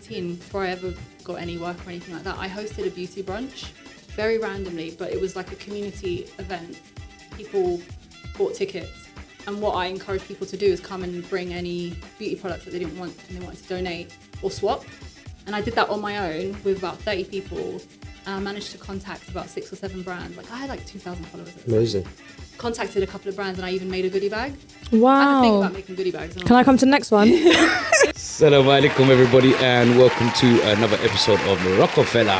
2019, before I ever got any work or anything like that, I hosted a beauty brunch, very randomly, but it was like a community event. People bought tickets, and what I encourage people to do is come and bring any beauty products that they didn't want and they wanted to donate or swap. And I did that on my own with about 30 people, and I managed to contact about 6 or 7 brands. Like I had like 2,000 followers. Amazing. Contacted a couple of brands, and I even made a goodie bag. Wow. I had to think about making goodie bags. Can I come to the next one? Assalamu alaikum everybody, and welcome to another episode of Marocafella.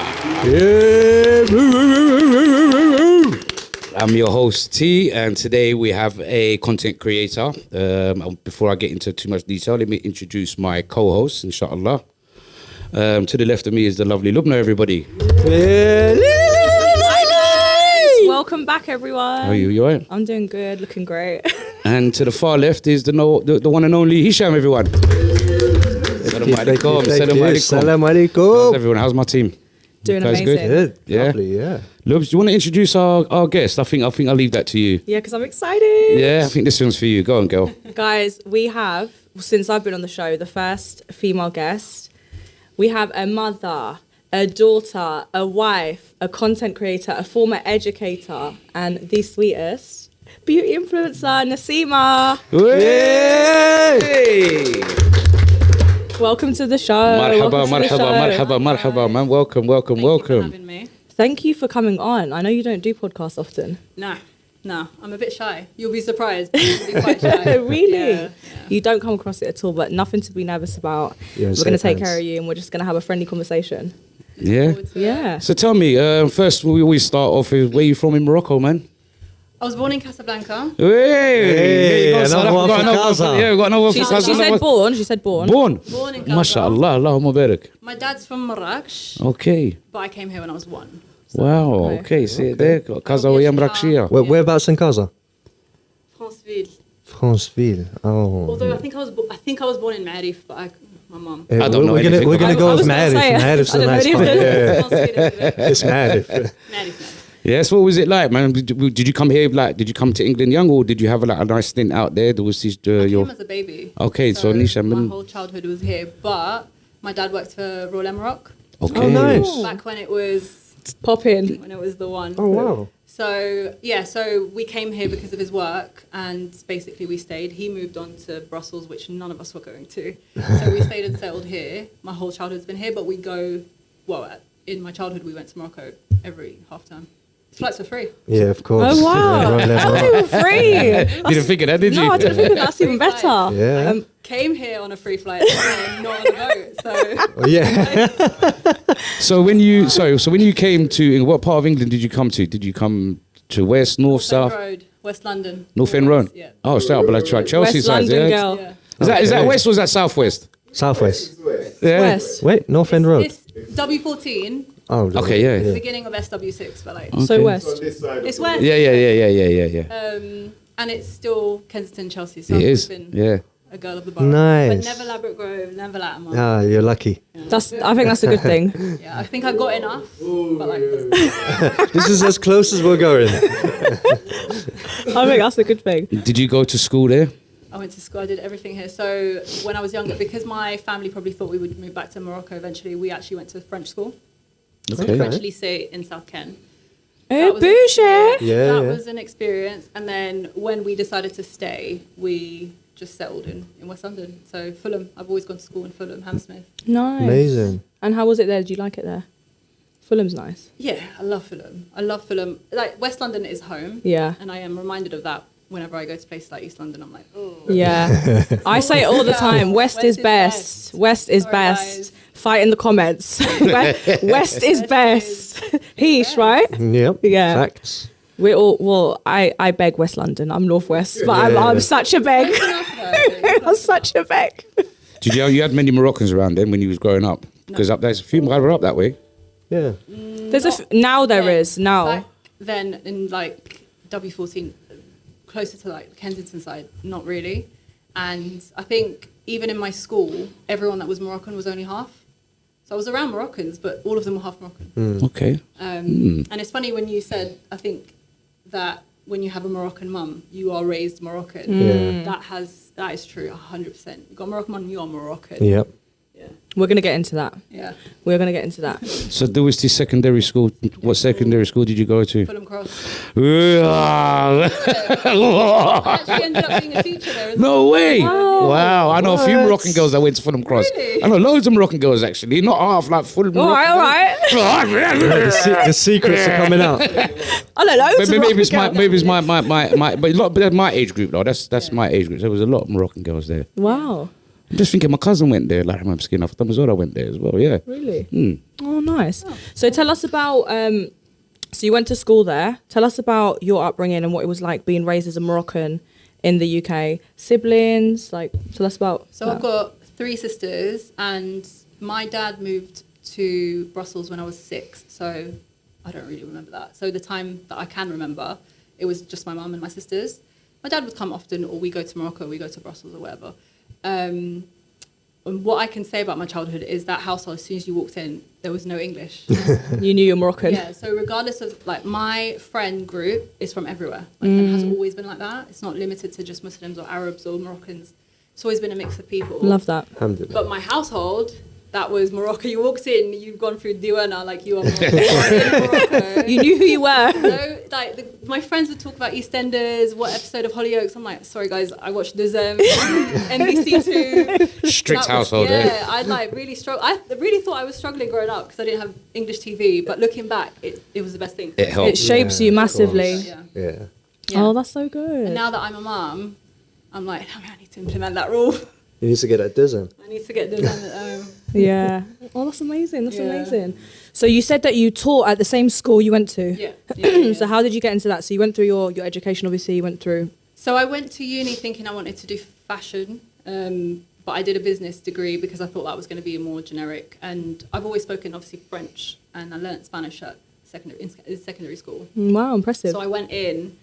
I'm your host T, and today we have a content creator. Before I get into too much detail, let me introduce my co-host, inshallah. To the left of me is the lovely Loubna, everybody. Welcome back, everyone. How are you? You alright? I'm doing good, looking great. And to the far left is the one and only Hisham, everyone. Assalamu alaikum. Assalamu How's alaikum. everyone? How's my team? Doing Guys amazing. Good. Yeah. Lovely, yeah. Loubs, do you want to introduce our guest? I think I'll leave that to you. Yeah, because I'm excited. Yeah, I think this one's for you. Go on, girl. Guys, we have, since I've been on the show, the first female guest. We have a mother, a daughter, a wife, a content creator, a former educator, and the sweetest beauty influencer, Nassima. Hey! Welcome to the show. Marhaba, marhaba, man. Welcome. Thank you for having me. Thank you for coming on. I know you don't do podcasts often. No, I'm a bit shy. You'll be surprised. You'll be quite shy. Really? Yeah. You don't come across it at all, but nothing to be nervous about. Yeah, We're going to take care of you, and we're just going to have a friendly conversation. Yeah. Yeah. So tell me, first we always start off with where you from in Morocco, man? I was born in Casablanca. Hey, another one for Casa. Yeah, we got another one for She Casa. said born. She said born. Born. Born in Gaza. MashaAllah, Allahumma barak. My dad's from Marrakech, Okay. but I came here when I was 1. Wow. Okay. See it there. Casa wa Yamrakshia. Whereabouts in Casa? Franceville. Franceville. Oh. Although I think I was born in Marif, but my mum. I don't know We're anything gonna about go I with was gonna Marif. say it. Marif's I a don't know nice anything. one. Yeah. Franceville. It's Marif. Marif. Yes. What was it like, man? Did you come here? Did you come to England young, or did you have a nice stint out there? There was this I your. came as a baby. Okay, so Nisha, my whole childhood was here, but my dad worked for Royal Maroc Okay. Oh, nice. back when it was Pop in. the one. Oh, wow. So we came here because of his work, and basically we stayed. He moved on to Brussels, which none of us were going to. So we stayed and settled here. My whole childhood's been here, but we go, in my childhood we went to Morocco every half term. Flights were free. Yeah, of course. Oh, wow. That's even free. Didn't think of that, did you? No, I didn't think of that's even Free better. flight. Yeah. Came here on a free flight, and not on a boat. So Oh, yeah. So when you came to, what part of England did you come to? Did you come to west, north, North End south? Road, West London. North End Road. Yeah. Oh, straight up like Chelsea West side. London Yeah. girl. Yeah. Is that Okay. west or is that southwest? Southwest. Yeah. West. Wait, North End Road. It's W14, Oh, Okay, yeah. beginning of SW6, but like So Okay. west. it's west. Yeah. And it's still Kensington, Chelsea. So It I've is. always been Yeah. a girl of the borough. Nice. But never Ladbroke Grove, never Latimer. Ah, you're lucky. I think that's a good thing. Yeah, I think I got enough, but like This is as close as we're going. I think that's a good thing. Did you go to school there? I went to school, I did everything here. So when I was younger, because my family probably thought we would move back to Morocco eventually, we actually went to French school. Okay. French lycée in South Ken. Hey, was- bougie. Yeah, That yeah. was an experience. And then when we decided to stay, we just settled in West London. So Fulham, I've always gone to school in Fulham, Hammersmith. Nice. Amazing. And how was it there? Did you like it there? Fulham's nice. Yeah, I love Fulham. Like West London is home. Yeah. And I am reminded of that whenever I go to places like East London. I'm like, oh. Yeah. I say it all the time. West is best. West is Sorry, best. guys. Fight in the comments. West is best. Heesh, right? Yep. Yeah. Facts. We're all, well, I beg West London. I'm Northwest, but I'm such a beg. I'm such a beg. Did you had many Moroccans around then when you was growing up? Because up there's a few more up that way. Yeah. Now there Then, is. Now. Back then in like W14, closer to like the Kensington side, not really. And I think even in my school, everyone that was Moroccan was only half. So I was around Moroccans, but all of them were half Moroccan. Okay. And it's funny when you said, I think that when you have a Moroccan mum, you are raised Moroccan. Yeah. That is true, 100%. You got a Moroccan mum, you are Moroccan. Yep. We're going to get into that. Yeah. We're going to get into that. So there was this secondary school. What secondary school did you go to? Fulham Cross. no I actually ended up being a teacher there as well. way! Wow. I know a few Moroccan girls that went to Fulham Cross. Really? I know loads of Moroccan girls actually, not half like full. All right. The secrets are coming out. I don't know. Maybe it's my but a lot but my age group though. That's my age group. There was a lot of Moroccan girls there. Wow. I'm just thinking my cousin went there, like I'm skin off. I went there as well, yeah. Really? Oh, nice. So tell us about, so you went to school there. Tell us about your upbringing and what it was like being raised as a Moroccan in the UK. Siblings, tell us about So that. I've got 3 sisters, and my dad moved to Brussels when I was 6, so I don't really remember that. So the time that I can remember, it was just my mum and my sisters. My dad would come often, or we go to Morocco, we go to Brussels or whatever. And what I can say about my childhood is that household, as soon as you walked in, there was no English. You knew you're Moroccan. Yeah, so regardless of, my friend group is from everywhere. And has always been like that. It's not limited to just Muslims or Arabs or Moroccans. It's always been a mix of people. Love that. Alhamdulillah. But my household, that was Morocco. You walked in, you've gone through Diwana, like you are Morocco. You knew who you were. No, my friends would talk about EastEnders, what episode of Hollyoaks. I'm like, sorry guys, I watched Dizem, NBC2. Strict household, yeah. I really struggled. I really thought I was struggling growing up because I didn't have English TV. But looking back, it was the best thing. It helped. It shapes Yeah, you of massively. course. Yeah. Yeah. Yeah. Oh, that's so good. And now that I'm a mum, I'm like, I need to implement that rule. You need to get that dozen. I need to get Dizem at home. Yeah. Oh, that's amazing. That's Yeah. amazing. So you said that you taught at the same school you went to. Yeah. So how did you get into that? So you went through your education, obviously. You went through. So I went to uni thinking I wanted to do fashion, but I did a business degree because I thought that was going to be more generic. And I've always spoken, obviously, French, and I learnt Spanish at secondary school. Wow, impressive. So I went in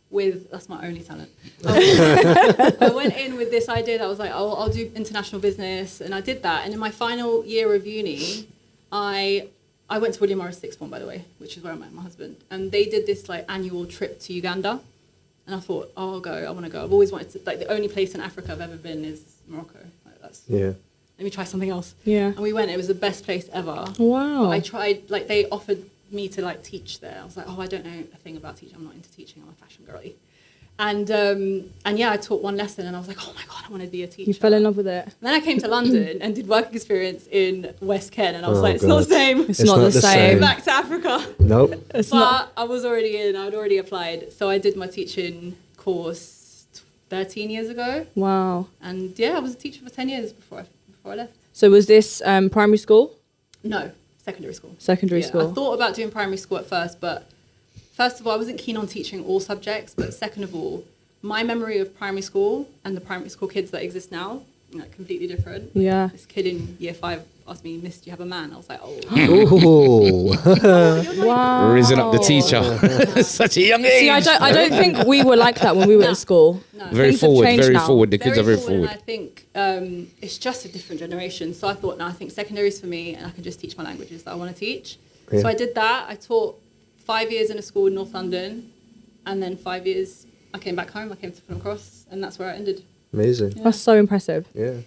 with, that's my only talent. I went in with this idea that I was like, oh, I'll do international business. And I did that. And in my final year of uni, I went to William Morris Sixth Form, by the way, which is where I met my husband. And they did this annual trip to Uganda. And I thought, oh, I'll go. I want to go. I've always wanted to, the only place in Africa I've ever been is Morocco. Yeah. Let me try something else. Yeah. And we went. It was the best place ever. Wow. But I tried, they offered me to teach there. I was like, oh, I don't know a thing about teaching. I'm not into teaching. I'm a fashion girly. And yeah, I taught one lesson and I was like, oh my God, I want to be a teacher. You fell in love with it. And then I came to London and did work experience in West Kent and I was Oh, like, it's not the God. same. It's not the same. Back to Africa. Nope. It's But not. I was already in, I'd already applied. So I did my teaching course 13 years ago. Wow. And yeah, I was a teacher for 10 years before I left. So was this primary school? No, secondary school. Secondary Yeah, school. I thought about doing primary school at first, but first of all, I wasn't keen on teaching all subjects. But second of all, my memory of primary school and the primary school kids that exist now, completely different. Yeah. This kid in year 5 asked me, Miss, do you have a man? I was like, oh. Ooh. Wow. Risen up the teacher. Such a young age. See, I don't think we were like that when we were in school. No. Very Things have forward, changed very now. forward. The kids are very And forward. I think it's just a different generation. So I thought, no, I think secondary's for me and I can just teach my languages that I want to teach. Yeah. So I did that. I taught 5 years in a school in North London. And then 5 years, I came back home. I came to Fulham Cross and that's where I ended. Amazing. That's so impressive. Yeah.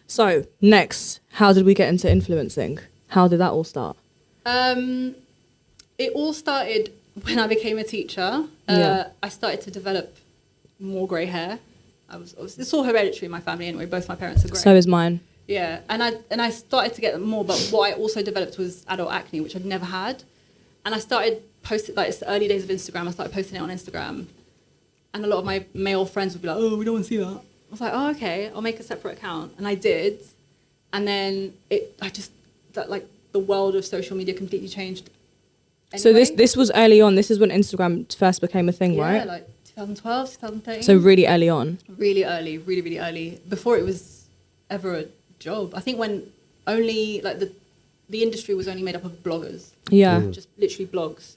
So next, how did we get into influencing? How did that all start? It all started when I became a teacher. Yeah. I started to develop more grey hair. It's all hereditary in my family anyway. Both my parents are grey. So is mine. Yeah, and I started to get them more, but what I also developed was adult acne, which I'd never had. And I started posting, it's the early days of Instagram, I started posting it on Instagram. And a lot of my male friends would be like, oh, we don't want to see that. I was like, oh, okay, I'll make a separate account. And I did. And then the world of social media completely changed. So Anyway. this was early on. This is when Instagram first became a thing, Yeah, right? like 2012, 2013. So really early on. Really early, really, really early. Before it was ever a job. I think when only, the industry was only made up of bloggers. Yeah. Just literally blogs.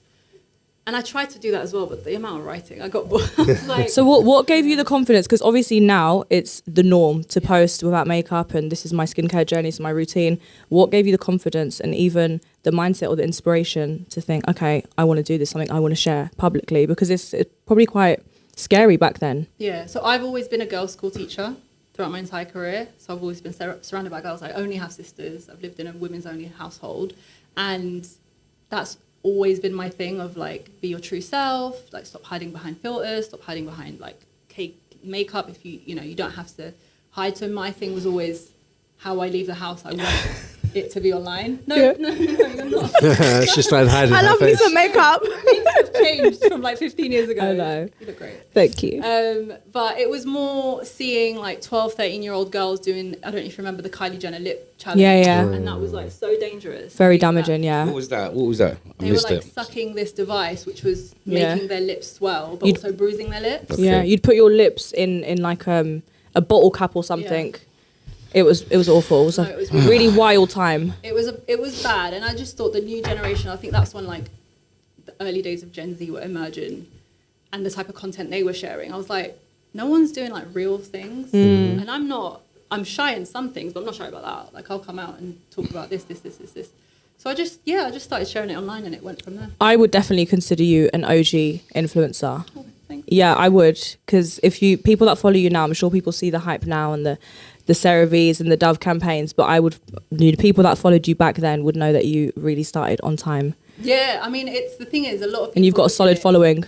And I tried to do that as well, but the amount of writing, I got bored. Like, So what gave you the confidence? Because obviously now it's the norm to post without makeup and this is my skincare journey, this is my routine. What gave you the confidence and even the mindset or the inspiration to think, okay, I want to do this, something I want to share publicly? Because it's probably quite scary back then. yeah, so I've always been a girls' school teacher. throughout my entire career. So I've always been surrounded by girls. I only have sisters. I've lived in a women's only household. And that's always been my thing of like, be your true self, like stop hiding behind filters, stop hiding behind like cake makeup. If you know, you don't have to hide. So my thing was always how I leave the house. I want it to be online. No, you're not. It's just like hiding. I love me some makeup. Things have changed from like 15 years ago. I know. You look great. Thank you. But it was more seeing like 12, 13-year-old girls doing, I don't know if you remember the Kylie Jenner lip challenge. Yeah. And that was like so dangerous. Very damaging, yeah. What was that? I They were missed like it. sucking this device, which was Yeah. making their lips swell, but You'd- also bruising their lips. Yeah, Okay. you'd put your lips in like a bottle cap or something. It was awful. It was No, a it was really wild time. It was bad, and I just thought the new generation. I think that's when like the early days of Gen Z were emerging, and the type of content they were sharing. I was like, no one's doing like real things, and I'm not. I'm shy in some things, but I'm not shy about that. Like I'll come out and talk about this. So I just started sharing it online, and it went from there. I would definitely consider you an OG influencer. Oh, thank you. Yeah, I would, because people that follow you now, I'm sure people see the hype now and the CeraVes and the Dove campaigns, but the people that followed you back then would know that you really started on time. Yeah, I mean, the thing is, a lot of people And you've got a look at solid it- following.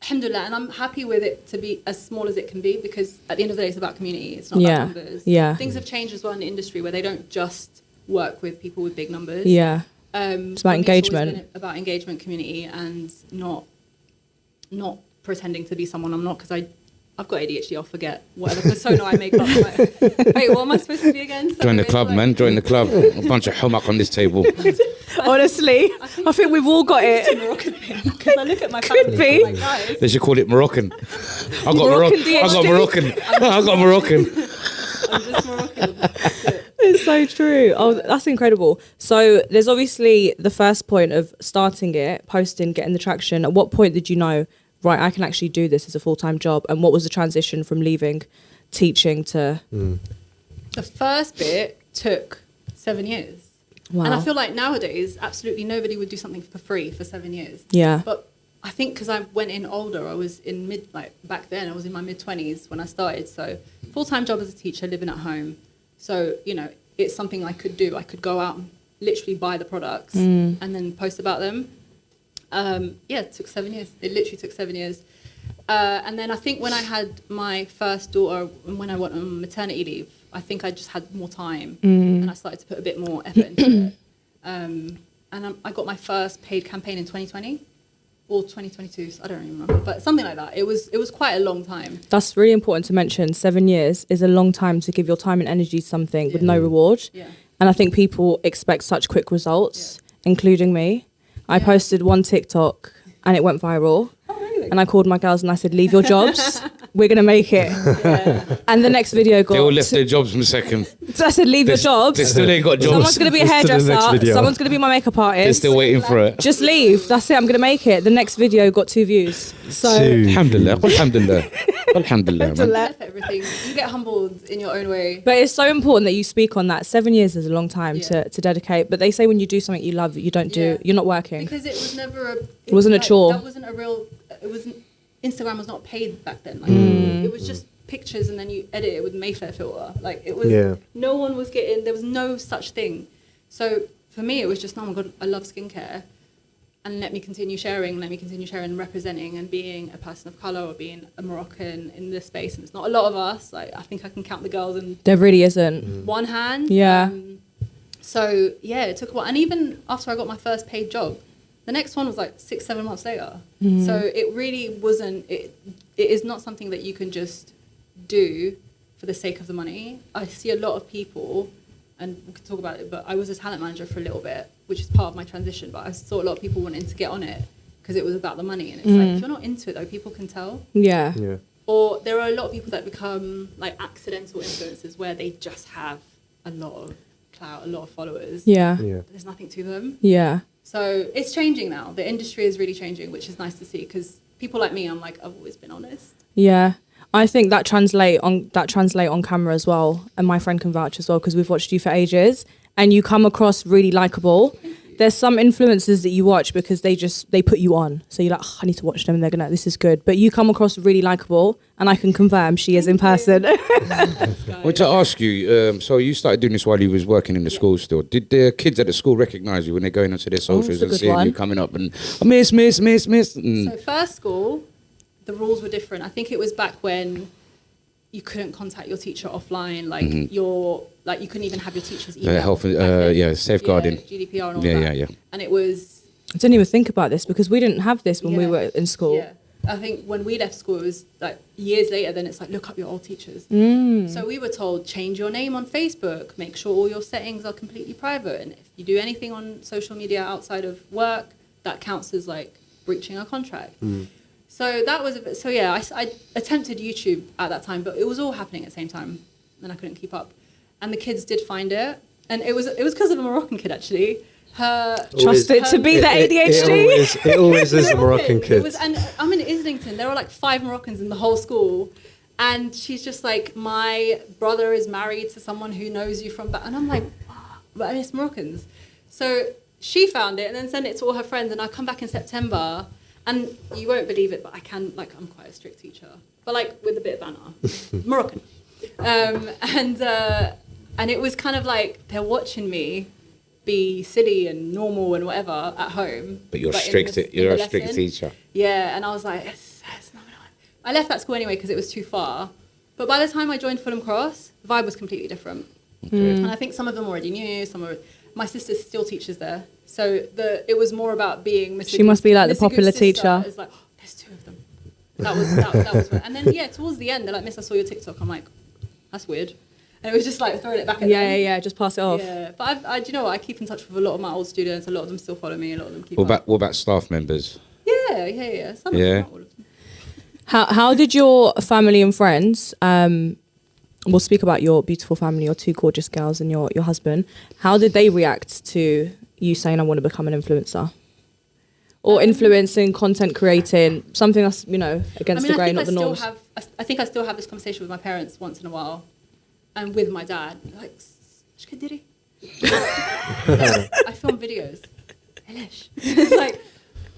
Alhamdulillah, and I'm happy with it to be as small as it can be, because at the end of the day, it's about community. It's not Yeah, about numbers. yeah. Things have changed as well in the industry where they don't just work with people with big numbers. Yeah. It's about for me, always engagement. been about engagement, community, and not pretending to be someone I'm not, because I've got ADHD. I'll forget whatever persona I make up. Like, wait, what am I supposed to be again? Join the club, man. Join the club. A bunch of humak on this table. Honestly, I think we've all got it. Moroccan because I look at my family. be. I'm like, guys, They should call it Moroccan. I got Moroccan Moroccan. I got DHD. Moroccan. I got Moroccan. I'm just Moroccan. That's it. It's so true. Oh, that's incredible. So there's obviously the first point of starting it, posting, getting the traction. At what point did you know, right, I can actually do this as a full-time job? And what was the transition from leaving teaching to... The first bit took 7 years. Wow. And I feel like nowadays, absolutely nobody would do something for free for 7 years. Yeah. But I think because I went in older, I was in back then, I was in my mid-20s when I started. So full-time job as a teacher, living at home. So, you know, it's something I could do. I could go out and literally buy the products and then post about them. It took 7 years. It literally took 7 years. And then I think when I had my first daughter, and when I went on maternity leave, I think I just had more time and I started to put a bit more effort into it. And I got my first paid campaign in 2020 or 2022. So I don't even remember, but something like that. It was quite a long time. That's really important to mention. 7 years is a long time to give your time and energy to something with no reward. Yeah. And I think people expect such quick results, including me. I posted one TikTok and it went viral. Oh, really? And I called my girls and I said, leave your jobs. We're going to make it. Yeah. And the next video got... They all left their jobs in a second. So I said, leave your jobs. They still ain't got Someone's jobs. going to be a Just to the next hairdresser. video. Someone's going to be my makeup They're artist. still waiting for it. Just leave. That's it. I'm going to make it. The next video got 2 views. So... Two. Alhamdulillah. Alhamdulillah. Alhamdulillah, man. Left everything. You get humbled in your own way. But it's so important that you speak on that. 7 years is a long time Yeah. to dedicate. But they say when you do something you love, you don't do, Yeah. you're not working. Because it was never a... It wasn't a chore. That wasn't a real... It wasn't... Instagram was not paid back then. Like, it was just pictures and then you edit it with Mayfair filter. Like, it was... Yeah. No one was getting... There was no such thing. So, for me, it was just, oh my God, I love skincare. And let me continue sharing, representing and being a person of colour or being a Moroccan in this space. And it's not a lot of us. Like, I think I can count the girls in There really isn't. one hand. Yeah. So yeah, it took a while. And even after I got my first paid job, the next one was like 6-7 months later. So it really wasn't, it is not something that you can just do for the sake of the money. I see a lot of people, and we could talk about it, but I was a talent manager for a little bit, which is part of my transition, but I saw a lot of people wanting to get on it because it was about the money. And it's like, if you're not into it though, people can tell. Yeah. Yeah. Or there are a lot of people that become like accidental influencers where they just have a lot of clout, a lot of followers. Yeah. Yeah. But there's nothing to them. Yeah. So it's changing now. The industry is really changing, which is nice to see because people like me, I'm like, I've always been honest. Yeah. I think that translate on camera as well. And my friend can vouch as well because we've watched you for ages and you come across really likable. there's some influencers that you watch because they put you on. So you're like, I need to watch them and they're gonna, this is good. But you come across really likable, and I can confirm she is in person. I want to ask you, so you started doing this while you was working in the school still. Did the kids at the school recognise you when they're going onto their socials and seeing you coming up and, oh, miss? So first school, the rules were different. I think it was back when you couldn't contact your teacher offline, like you couldn't even have your teacher's email. Health, safeguarding. GDPR and all that. Yeah. And it was... I didn't even think about this because we didn't have this when we were in school. Yeah. I think when we left school, it was like years later, then it's like, look up your old teachers. So we were told, change your name on Facebook, make sure all your settings are completely private. And if you do anything on social media outside of work, that counts as like breaching a contract. So that was a bit, I attempted YouTube at that time, but it was all happening at the same time and I couldn't keep up. And the kids did find it. And it was because of a Moroccan kid, actually. Trust it to be the ADHD. It always is a Moroccan kid. And I'm in Islington. There were like 5 Moroccans in the whole school. And she's just like, my brother is married to someone who knows you from back. And I'm like, but it's Moroccans. So she found it and then sent it to all her friends. And I come back in September. And you won't believe it, but I'm quite a strict teacher. But like with a bit of banter. Moroccan. And it was kind of like they're watching me be silly and normal and whatever at home. But you're strict. You're a strict teacher. Yeah, and I was like, it's not. I left that school anyway because it was too far. But by the time I joined Fulham Cross, the vibe was completely different. And I think some of them already knew. My sister still teaches there, so it was more about being. She must be like the popular teacher. It's like, oh, there's 2 of them. That was. And then towards the end, they're like, Miss, I saw your TikTok. I'm like, that's weird. And it was just like throwing it back at them. Yeah, just pass it off. Yeah, but do you know what? I keep in touch with a lot of my old students. A lot of them still follow me. A lot of them keep. What about staff members? Yeah. Some of them, not all of them. How did your family and friends? We'll speak about your beautiful family, your 2 gorgeous girls, and your husband. How did they react to you saying, "I want to become an influencer"? Or influencing, content creating, something else, against the grain, not the norms. I think I still have this conversation with my parents once in a while, and with my dad. Like, I film videos. It's like,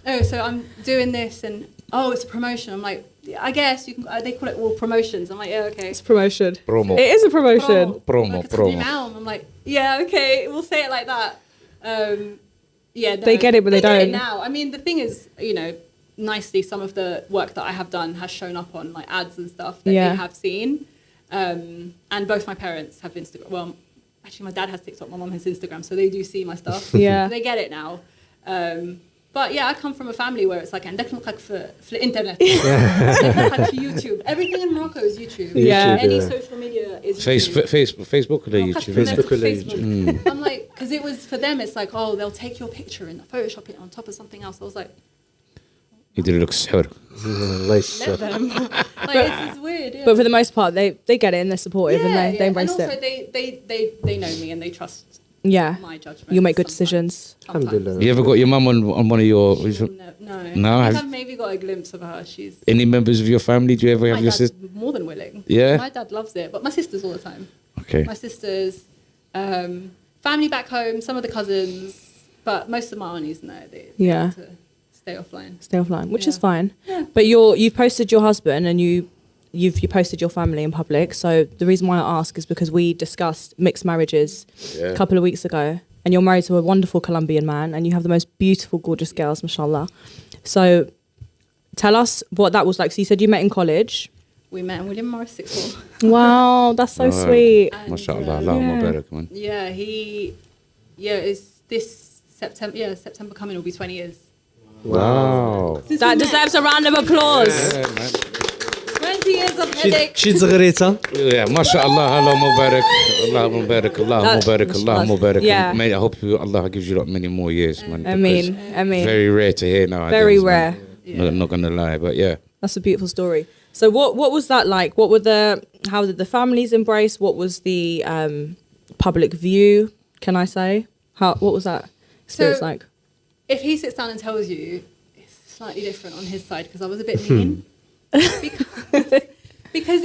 oh, so I'm doing this, and it's a promotion. I'm like, I guess you can. They call it all promotions. I'm like, yeah, okay. It's promotion. Promo. It is a promotion. Promo. I'm like, yeah, okay. We'll say it like that. No, they get it, but they don't. Get it now. I mean, the thing is, nicely, some of the work that I have done has shown up on like ads and stuff that they have seen. And both my parents have Instagram. Well, actually, my dad has TikTok. My mom has Instagram, so they do see my stuff. Yeah, they get it now. But yeah, I come from a family where it's like, عندك نلقاك في internet, نلقاك في YouTube. Everything in Morocco is YouTube. Yeah. Any social media is YouTube. Facebook or YouTube. Facebook. I'm like, because it was for them, it's like, oh, they'll take your picture and Photoshop it on top of something else. I was like, يدير لك السحور. let them. It's weird. Yeah. But for the most part, they get it and they're supportive and they embrace and also it. they know me and they trust. Yeah, my judgment. You'll make good decisions. Alhamdulillah. You ever got your mum on one of your? No. I've maybe got a glimpse of her. She's. Any members of your family? Do you ever have your sister? More than willing. Yeah. My dad loves it, but my sisters all the time. Okay. My sisters, family back home, some of the cousins, but most of my aunties they like to stay offline. Which is fine. Yeah. But you've posted your husband and you posted your family in public. So the reason why I ask is because we discussed mixed marriages a couple of weeks ago, and you're married to a wonderful Colombian man, and you have the most beautiful, gorgeous girls, mashallah. So tell us what that was like. So you said you met in college. We met in William Morris Sixth Form. Wow, that's so sweet. Mashallah, Allahumma barak, man. Yeah, it's this September. Yeah, September coming will be 20 years. Wow. That deserves a round of applause. Yeah, man. 20 years of headache. شي صغيرة. Yeah, mashallah, Allahumma barak, Allahumma barak, Allahumma barak, Allahumma barak. Yeah. I hope Allah gives you many more years, man. I mean. Very rare to hear nowadays. Very rare. Yeah. Not gonna lie, but yeah. That's a beautiful story. So what was that like? How did the families embrace? What was the public view? Can I say? What was that experience like? If he sits down and tells you, it's slightly different on his side because I was a bit mean. because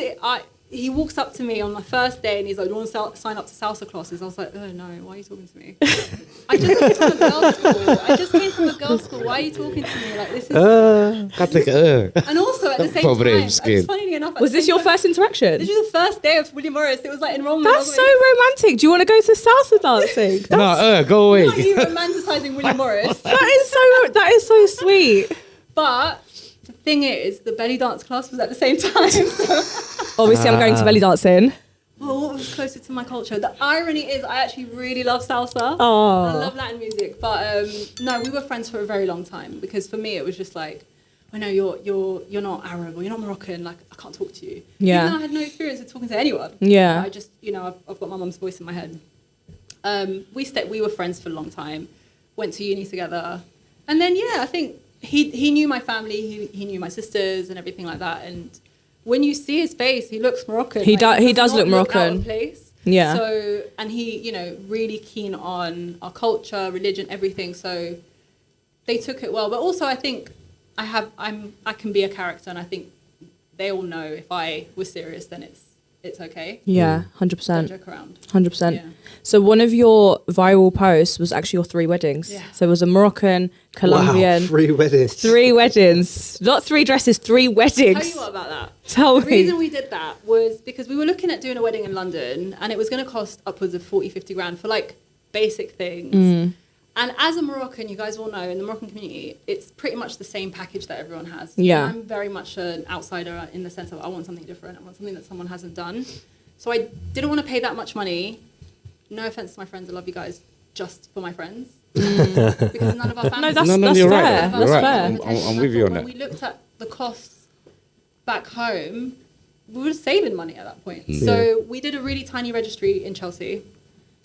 he walks up to me on my first day and he's like, "Do you want to sign up to salsa classes?" I was like, "Oh no, why are you talking to me? I just came from a girls' school. Why are you talking to me? Like, this is..." And also at the same time, it's funny enough. Was this your first interaction? This was the first day of William Morris. It was like enrollment. That's so romantic. Do you want to go to salsa dancing? No, go away. Why are you romanticising William Morris? That is so sweet. But the thing is, the belly dance class was at the same time. Obviously, I'm going to belly dancing. Well, what was closer to my culture? The irony is, I actually really love salsa. Oh. I love Latin music, but no, we were friends for a very long time because for me it was just like, I know you're not Arab or you're not Moroccan. Like, I can't talk to you. Yeah. Even though I had no experience of talking to anyone. Yeah. I just, I've got my mum's voice in my head. We were friends for a long time. Went to uni together, and then I think he knew my family. He knew my sisters and everything like that. And when you see his face, he looks Moroccan. He does look Out Moroccan. of place. Yeah. So, and he, really keen on our culture, religion, everything. So they took it well. But also, I think I can be a character, and I think they all know if I was serious, then it's okay. Yeah, 100%. Don't joke around. 100%. Yeah. So one of your viral posts was actually your 3 weddings. Yeah. So it was a Moroccan, Colombian. Wow, 3 weddings. 3 weddings. Not 3 dresses, 3 weddings. Tell you what about that. Tell The me. reason we did that was because we were looking at doing a wedding in London, and it was going to cost upwards of 40-50 grand for like basic things. And as a Moroccan, you guys all know, in the Moroccan community, it's pretty much the same package that everyone has. Yeah. And I'm very much an outsider in the sense of I want something different. I want something that someone hasn't done. So I didn't want to pay that much money. No offense to my friends, I love you guys, just for my friends. Because none of our families... that's you're fair. right. You're That's right. fair. I'm with you on when that. we looked at the costs back home, we were saving money at that point. So we did a really tiny registry in Chelsea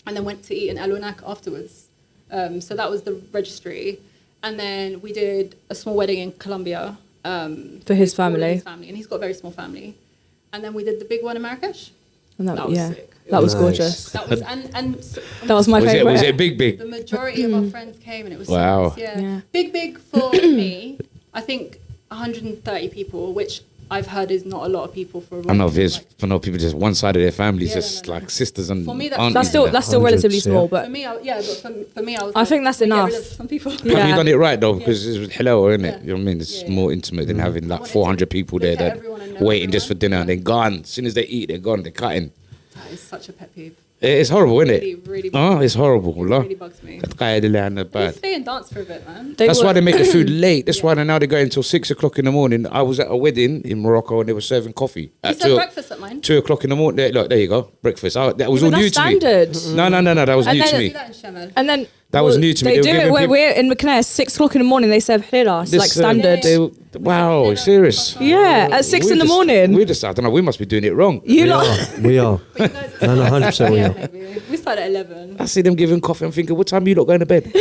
and then went to eat in El Unac afterwards. So that was the registry. And then we did a small wedding in Colombia. For his family. His family. And he's got a very small family. And then we did the big one in Marrakesh. And That was sick. That was Nice. gorgeous. That was, That was my favourite. Was it big? the majority of our friends came and it was Wow. so nice, Yeah. Big for me. I think 130 people, which I've heard is not a lot of people for a I know wedding. I know people just one side of their families, Yeah, just no. like sisters and For me, that's- aunties. That's still Hundreds, relatively small, yeah. but For me, for me, I was. I think that's "Can we get enough." rid of some people. Have Yeah. you done it right though? Because it's hello, isn't it? Yeah. You know what I mean? It's Yeah. more intimate than having like wanted to 400 people there look at that everyone and know waiting just for everyone. dinner and then gone. As soon as they eat, they're gone. They're cutting. That is such a pet peeve. It's horrible, isn't Really, it? really. Oh, it's horrible. It والله. really bugs me. Bad. Let's stay and dance for a bit, man. That's why they make the food late. That's Yeah. why they're now they're going until 6 o'clock in the morning. I was at a wedding in Morocco and they were serving coffee You at said breakfast at mine. 2 o'clock in the morning. Look, there you go, breakfast. That was Yeah, all but new that's to me. standard. No, that was And new then- to Do me. that in Shemal. And then That was new to me. They They do were it giving where people- we're in McNair, 6 o'clock in the morning. They serve hira. It's This, like standard. Wow, serious. Yeah, at 6 in the morning. We just, I don't know, we must be doing it wrong. You We lot. are. We are. But you guys, No, 100% we are. maybe. We start at 11. I see them giving coffee. I'm thinking, what time you lot going to bed?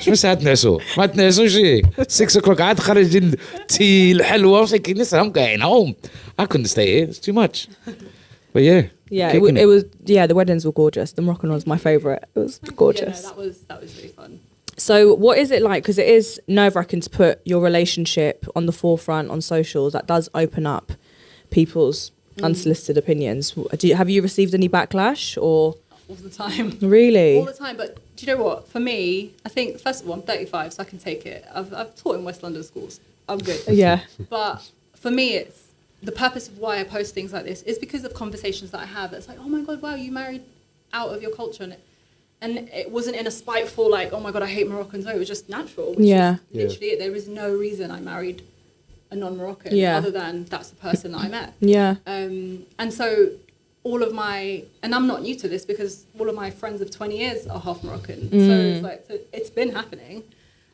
شو ساعتنا ما شيء 6 o'clock قاعد خرج التي الحلوة. I was thinking, listen, I'm going home. I couldn't stay here. It's too much. But yeah. Yeah, kicking it was. Yeah, the weddings were gorgeous. The Moroccan one was my favourite. It was gorgeous. Yeah, no, that was really fun. So, what is it like? Because it is nerve-wracking to put your relationship on the forefront on socials. That does open up people's unsolicited opinions. Have you received any backlash or All the time. really? All the time. But do you know what? For me, I think, first of all, I'm 35, so I can take it. I've taught in West London schools. I'm good. Yeah. But for me, it's the purpose of why I post things like this is because of conversations that I have. It's like, oh my God, wow, you married out of your culture. And it wasn't in a spiteful, like, oh my God, I hate Moroccans. No, it was just natural. Which Yeah. is literally it. There is no reason I married a non-Moroccan Yeah. other than that's the person that I met. Yeah. And so all of my, and I'm not new to this because all of my friends of 20 years are half Moroccan. So it's like, so it's been happening.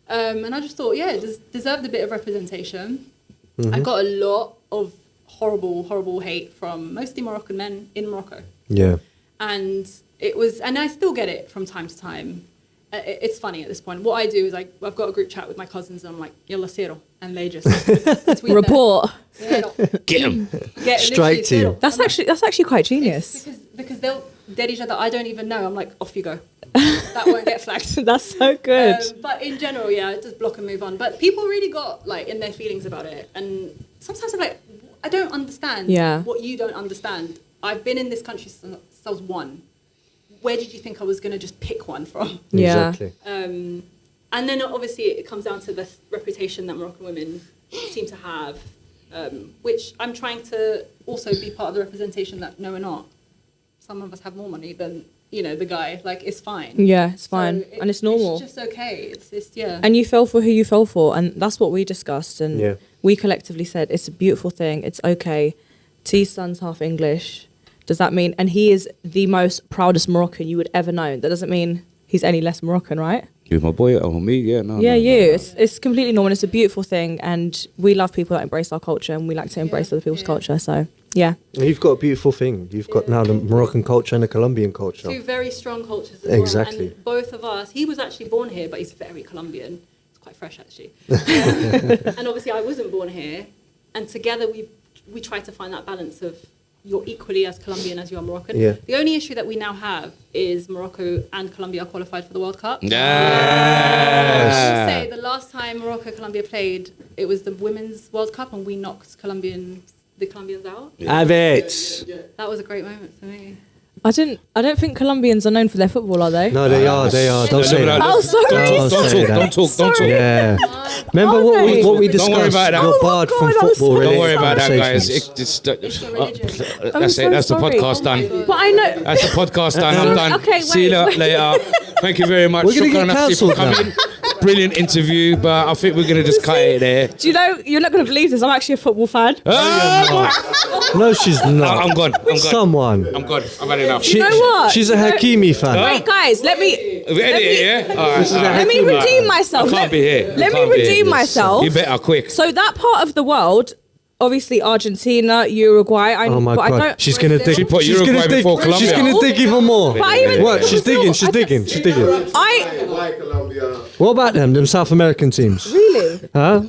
And I just thought, yeah, it deserved a bit of representation. I got a lot of horrible hate from mostly Moroccan men in Morocco. Yeah. And it was, and I still get it from time to time. It's funny at this point. What I do is I've got a group chat with my cousins and I'm like, yalla siro. And they just tweet Report. them. Get them. Get Straight to you. That's actually quite genius. because they'll dead each other. I don't even know. I'm like, off you go. That won't get flagged. That's so good. But in general, yeah, just block and move on. But people really got like in their feelings about it. And sometimes I'm like, I don't understand Yeah. what you don't understand I've been in this country since I was 1. Where did you think I was going to just pick one from? Yeah. Exactly. And then obviously it comes down to the reputation that Moroccan women seem to have, which I'm trying to also be part of the representation that no, we're not. Some of us have more money than, the guy. Like, it's fine. Yeah, it's fine. So And it's normal. It's just okay. It's yeah. And you fell for who you fell for. And that's what we discussed. And Yeah. we collectively said, it's a beautiful thing. It's okay. T's son's half English. Does that mean, and he is the most proudest Moroccan you would ever know. That doesn't mean he's any less Moroccan, right? You my boy or me? Yeah, no. Yeah, no, you. no. It's completely normal. It's a beautiful thing. And we love people that embrace our culture and we like to embrace other people's culture. So, yeah. And you've got a beautiful thing. You've got now the Moroccan culture and the Colombian culture. 2 very strong cultures as Exactly. well. And both of us, he was actually born here, but he's very Colombian. It's quite fresh, actually. And obviously I wasn't born here. And together we try to find that balance of you're equally as Colombian as you are Moroccan. Yeah. The only issue that we now have is Morocco and Colombia are qualified for the World Cup. I will Yeah. say the last time Morocco-Colombia played, it was the Women's World Cup and we knocked the Colombians out. Have it. That was a great moment for me. I don't think Colombians are known for their football, are they? No, they are. Don't say that. Oh, sorry. Don't Don't talk. Yeah. Remember Okay. what we Don't worry discussed? about that. You're Oh, barred God, from I'm football. sorry. Don't worry about that, guys. conversations. It's a religion. That's so it. That's the sorry. podcast done. But I know. That's the podcast done. I'm done. Okay, See you wait. later. Thank you very much. We're gonna get Shukran, Nassima, for cancelled now. coming. Brilliant interview, but I think we're going to just cut it there. Do you know, you're not going to believe this. I'm actually a football fan. No, she's not. I'm gone. I'm gone. Someone. I'm gone. I've had enough. You know what? She's a Hakimi fan. Wait, guys, let me We edit it, yeah? All right, all right. let me redeem myself. I can't be here. Let I me can't be here. redeem myself. You better quick. So that part of the world, obviously Argentina, Uruguay. Oh my but I God. don't. She's gonna dig. She put she's Uruguay gonna dig. before She's Colombia. gonna dig even more. But I even- What? She's digging. She's digging. She's digging. What about them? Them South American teams? Really? Huh?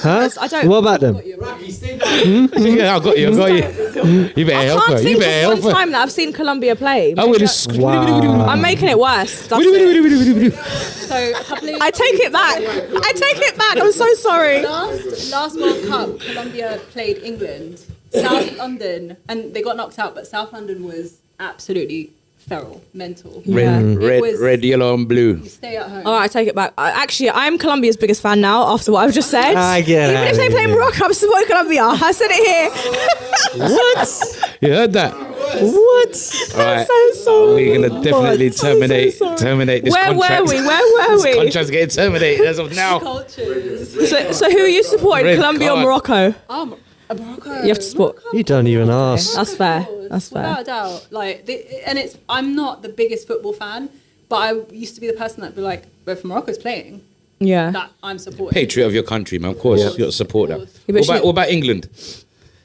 I don't. What about them? Yeah, I got you. You better I help her. can't You think better of help one her. time that I've seen Colombia play. Oh, it is. Wow. I'm making it worse. That's it. So a couple of I take it back. I take it back. I'm so sorry. last World Cup, Colombia played England, South London, and they got knocked out. But South London was absolutely feral, mental. Yeah. It was- Red, yellow, and blue. You stay at home. All right, I take it back. Actually, I'm Colombia's biggest fan now after what I've just said. I get Even if outta they play here. Morocco, I'm supporting Colombia. I said it here. You heard that? What? All right. so sorry. We're gonna definitely I'm so sorry. terminate this Where contract. were we? Where were This we? contract's getting terminated as of now. Cultures. So who are you supporting? Red Colombia or card. Morocco? Morocco. You have to support. You don't even ask. That's fair. That's Without fair. a doubt. I'm not the biggest football fan, but I used to be the person that'd be like, well, if Morocco's playing, Yeah. that I'm supporting. Patriot of your country, man. Of course, you got to support that. Yeah, but What about England?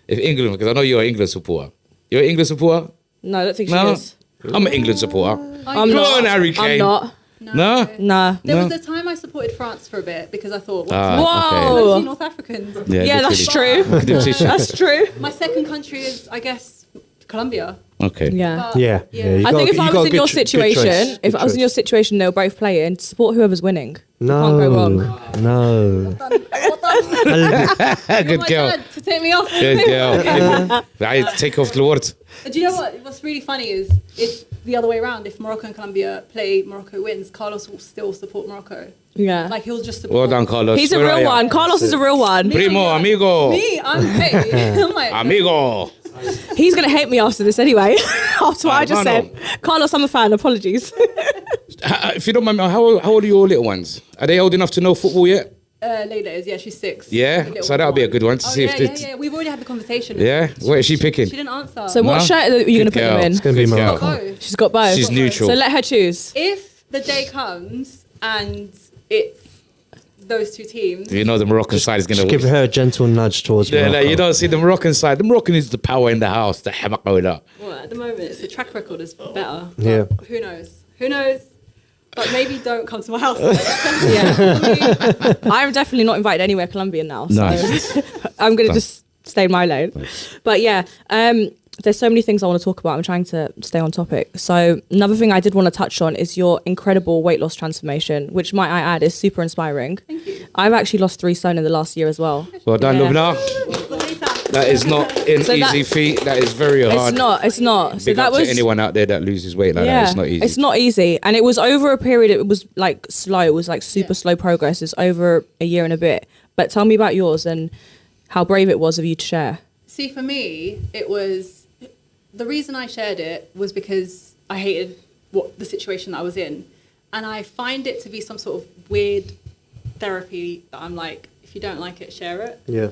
If England, because I know you're an England supporter. You're an England supporter? No, I don't think she No. is. I'm an England supporter. I'm Come not. on, Harry I'm Kane. not. No? Nah. There No. was a time I supported France for a bit because I thought, Whoa. mostly North Africans. Yeah, that's true. true. That's true. My second country is, I guess, Colombia. Okay. Yeah. But, Yeah. You I got- think if you I got was a in good your cho- good situation, choice. if Good I was in your choice. situation, they were both playing. Support whoever's winning. No. Can't go wrong. No. Good my girl. dad to take me off. Good girl. I take off the word. Do you know what's really funny is it's the other way around. If Morocco and Colombia play, Morocco wins, Carlos will still support Morocco. Yeah. Like he'll just support. Well done, Carlos. He's a Where are real ya? one. Carlos is a real one. Primo, amigo. Me, I'm hey. I'm like, Amigo. He's going to hate me after this anyway. After what I just no, said. Carlos, I'm a fan. Apologies. If you don't mind, how old are your little ones? Are they old enough to know football yet? Layla is, yeah, she's 6. Yeah? The little So that'll be a good one to see if yeah, they- yeah. We've already had the conversation. Yeah? What is she picking? She didn't answer. So what No? shirt are you going to Good put them girl. in? It's going to be Good girl. Morocco. Both. She's got both. She's neutral. So let her choose. If the day comes and it's those two teams, You know the Moroccan side is going Just to give her a gentle nudge towards Yeah, Morocco. you don't see the Moroccan side. The Moroccan is the power in the house. The hamakola. well, at the moment, the track record is better. But Yeah. Who knows? Who knows? But maybe don't come to my house. Yeah. I'm definitely not invited anywhere Colombian now. So Nice. I'm going to just stay in my lane. But yeah, there's so many things I want to talk about. I'm trying to stay on topic. So another thing I did want to touch on is your incredible weight loss transformation, which might I add is super inspiring. Thank you. I've actually lost 3 stone in the last year as well. Well done, Yeah. Loubna. That is not an So easy feat. That is very hard. It's not. So Big that up was to anyone out there that loses weight like that. It's not easy. It's not easy. And it was over a period, it was like slow. It was like super slow progress. It's over a year and a bit. But tell me about yours and how brave it was of you to share. See, for me, it was the reason I shared it was because I hated the situation that I was in, and I find it to be some sort of weird therapy that I'm like, if you don't like it, share it. Yeah.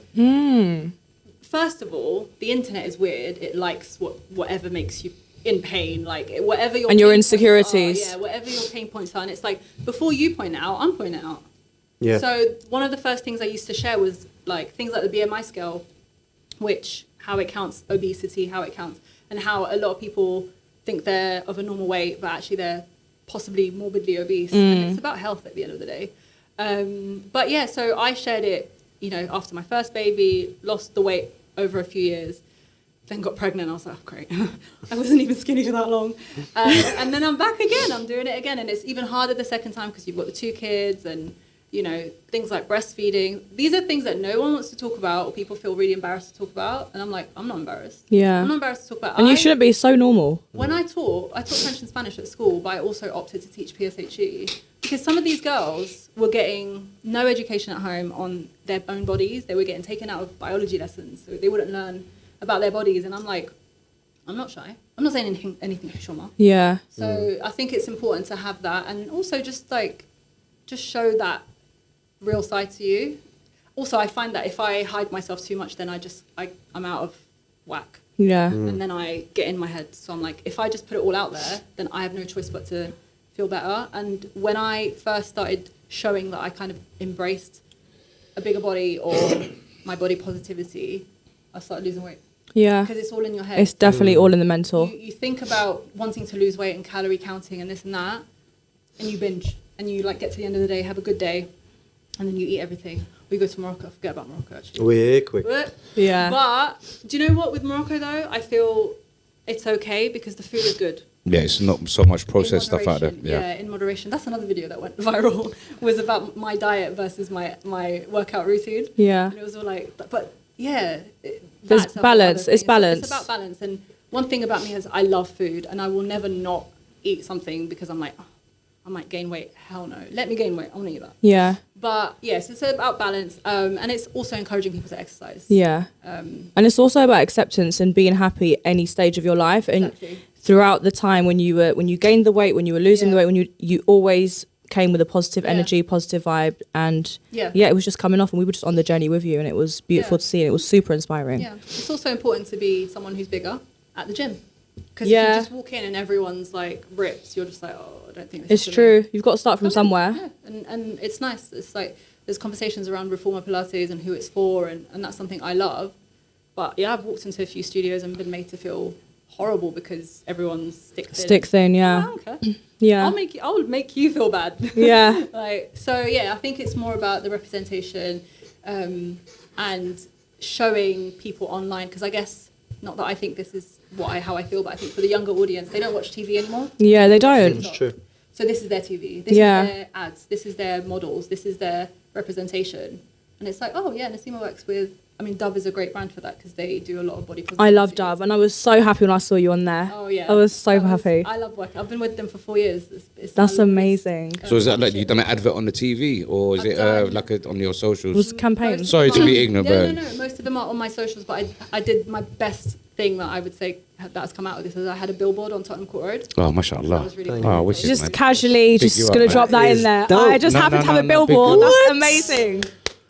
First of all, the internet is weird. It likes whatever makes you in pain, like whatever your And your pain points insecurities. are, whatever your pain points are, and it's like before you point it out, I'm pointing it out. Yeah. So one of the first things I used to share was like things like the BMI scale, which how it counts obesity, how it counts, and how a lot of people think they're of a normal weight, but actually they're possibly morbidly obese. And it's about health at the end of the day. But yeah, so I shared it, after my first baby, lost the weight over a few years, then got pregnant. I was like, oh, great. I wasn't even skinny for that long. And then I'm back again. I'm doing it again. And it's even harder the second time because you've got the 2 kids and, things like breastfeeding. These are things that no one wants to talk about or people feel really embarrassed to talk about. And I'm like, I'm not embarrassed. Yeah. I'm not embarrassed to talk about. And you shouldn't be so normal. When I taught French and Spanish at school, but I also opted to teach PSHE because some of these girls were getting no education at home on their own bodies. They were getting taken out of biology lessons, so they wouldn't learn about their bodies. And I'm like, I'm not shy. I'm not saying anything Hisham. Yeah. So I think it's important to have that, and also just show that real side to you. Also, I find that if I hide myself too much, then I'm out of whack. Yeah. And then I get in my head. So I'm like, if I just put it all out there, then I have no choice but to feel better. And when I first started showing that I kind of embraced a bigger body or my body positivity, I started losing weight. Yeah. Because it's all in your head. It's definitely all in the mental. You think about wanting to lose weight and calorie counting and this and that, and you binge. And you get to the end of the day, have a good day, and then you eat everything. We go to Morocco. Forget about Morocco, actually. We're quick. Yeah. But do you know what? With Morocco, though, I feel it's okay because the food is good. Yeah, it's not so much processed stuff out there. Yeah, in moderation. That's another video that went viral. Was about my diet versus my workout routine. Yeah. And it was all like, but yeah. There's that's a whole balance. other It's thing. balance. It's about balance. And one thing about me is I love food, and I will never not eat something because I'm like, oh, I might gain weight. Hell no. Let me gain weight. I want to eat that. Yeah. But yes, it's about balance, and it's also encouraging people to exercise. Yeah. And it's also about acceptance and being happy at any stage of your life. And Exactly. throughout the time when you gained the weight, when you were losing the weight, when you always came with a positive energy, positive vibe, and it was just coming off, and we were just on the journey with you, and it was beautiful to see, and it was super inspiring. Yeah, it's also important to be someone who's bigger at the gym, because if you just walk in and everyone's like ripped, you're just like, oh, I don't think this is It's for me. true. You've got to start from somewhere. Yeah. And it's nice. It's like there's conversations around reformer Pilates and who it's for, and that's something I love. But yeah, I've walked into a few studios and been made to feel horrible because everyone's stick thin. Yeah. I don't care. Yeah. I'll make you feel bad. Yeah. So yeah, I think it's more about the representation and showing people online, because I guess, not that I think this is how I feel, but I think for the younger audience, they don't watch TV anymore. Yeah, they don't. It's true. So this is their TV. This is their ads. This is their models. This is their representation. And it's like, oh yeah, Nassima works with, Dove is a great brand for that because they do a lot of body positivity. I love Dove, and I was so happy when I saw you on there. Oh yeah. I was so happy. I love working. I've been with them for 4 years. That's amazing. So is that like you done an advert on the TV, or is it on your socials? It was campaigns. Sorry to be ignorant, but No. Most of them are on my socials, but I did my best thing that I would say that's come out of this is I had a billboard on Tottenham Court Road. Oh, mashallah. That was really Oh, cool. wicked, Just man. casually, Pick you just up, gonna man. drop that in there. dope. I just No, happened to no, have a no, billboard. pick you That's up. amazing.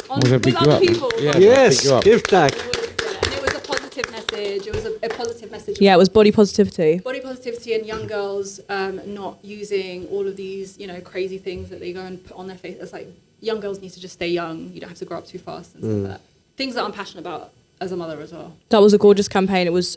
With pick you other up. people. Yeah. Yes, pick you up. give that. And it was a positive message. It was a positive message. Yeah, it was body positivity. Body positivity and young girls not using all of these, crazy things that they go and put on their face. It's like young girls need to just stay young. You don't have to grow up too fast and stuff like that. Things that I'm passionate about as a mother as well. That was a gorgeous campaign. It was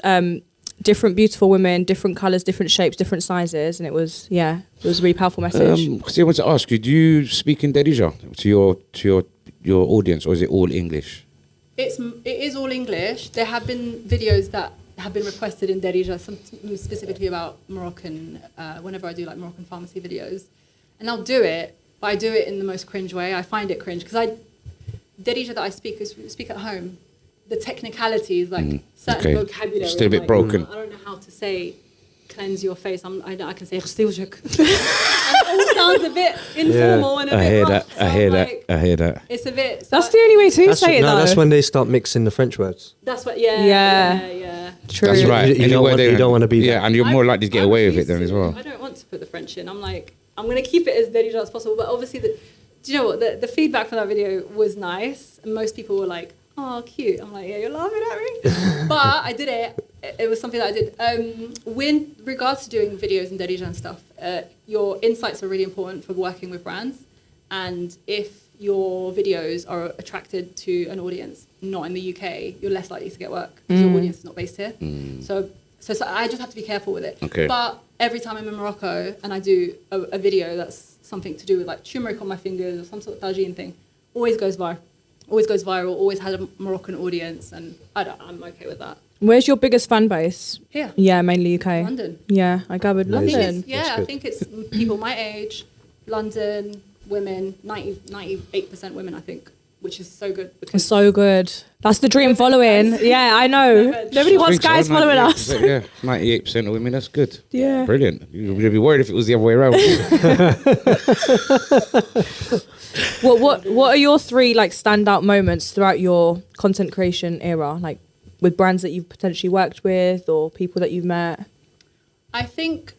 different beautiful women, different colours, different shapes, different sizes, and it was a really powerful message. I want to ask you: do you speak in Darija to your audience, or is it all English? It is all English. There have been videos that have been requested in Darija, specifically about Moroccan. Whenever I do like Moroccan pharmacy videos, and I'll do it, but I do it in the most cringe way. I find it cringe because Darija that I speak at home. the technicalities, like certain vocabulary. Still a bit like, broken. I don't know how to say cleanse your face. I can say غسل وجهك. And it all sounds a bit informal and a bit rough. So I hear that. It's a bit. That's the only way to say it, though. That's when they start mixing the French words. That's what. Yeah. Yeah. True. That's right. You don't want to be Yeah, that. and you're more likely to get away with it then as well. I don't want to put the French in. I'm like, I'm going to keep it as dirty as possible. But obviously, do you know what? The feedback from that video was nice. And most people were like, oh, cute. I'm like, yeah, you're laughing at me. But I did it. It was something that I did. With regards to doing videos and Derija and stuff, your insights are really important for working with brands. And if your videos are attracted to an audience not in the UK, you're less likely to get work because your audience is not based here. So I just have to be careful with it. Okay. But every time I'm in Morocco and I do a video that's something to do with like turmeric on my fingers or some sort of tagine thing, always goes viral, always has a Moroccan audience, and I'm okay with that. Where's your biggest fan base? Here. Yeah, mainly UK. London. Yeah, I gathered London. I think it's people my age, London, women, 98% women, I think, which is so good. It's so good. That's the dream following. Yeah, I know. Nobody wants guys following us. Yeah, 98% of women, that's good. Yeah. Brilliant. You'd be worried if it was the other way around. What are your three like standout moments throughout your content creation era? Like with brands that you've potentially worked with or people that you've met? I think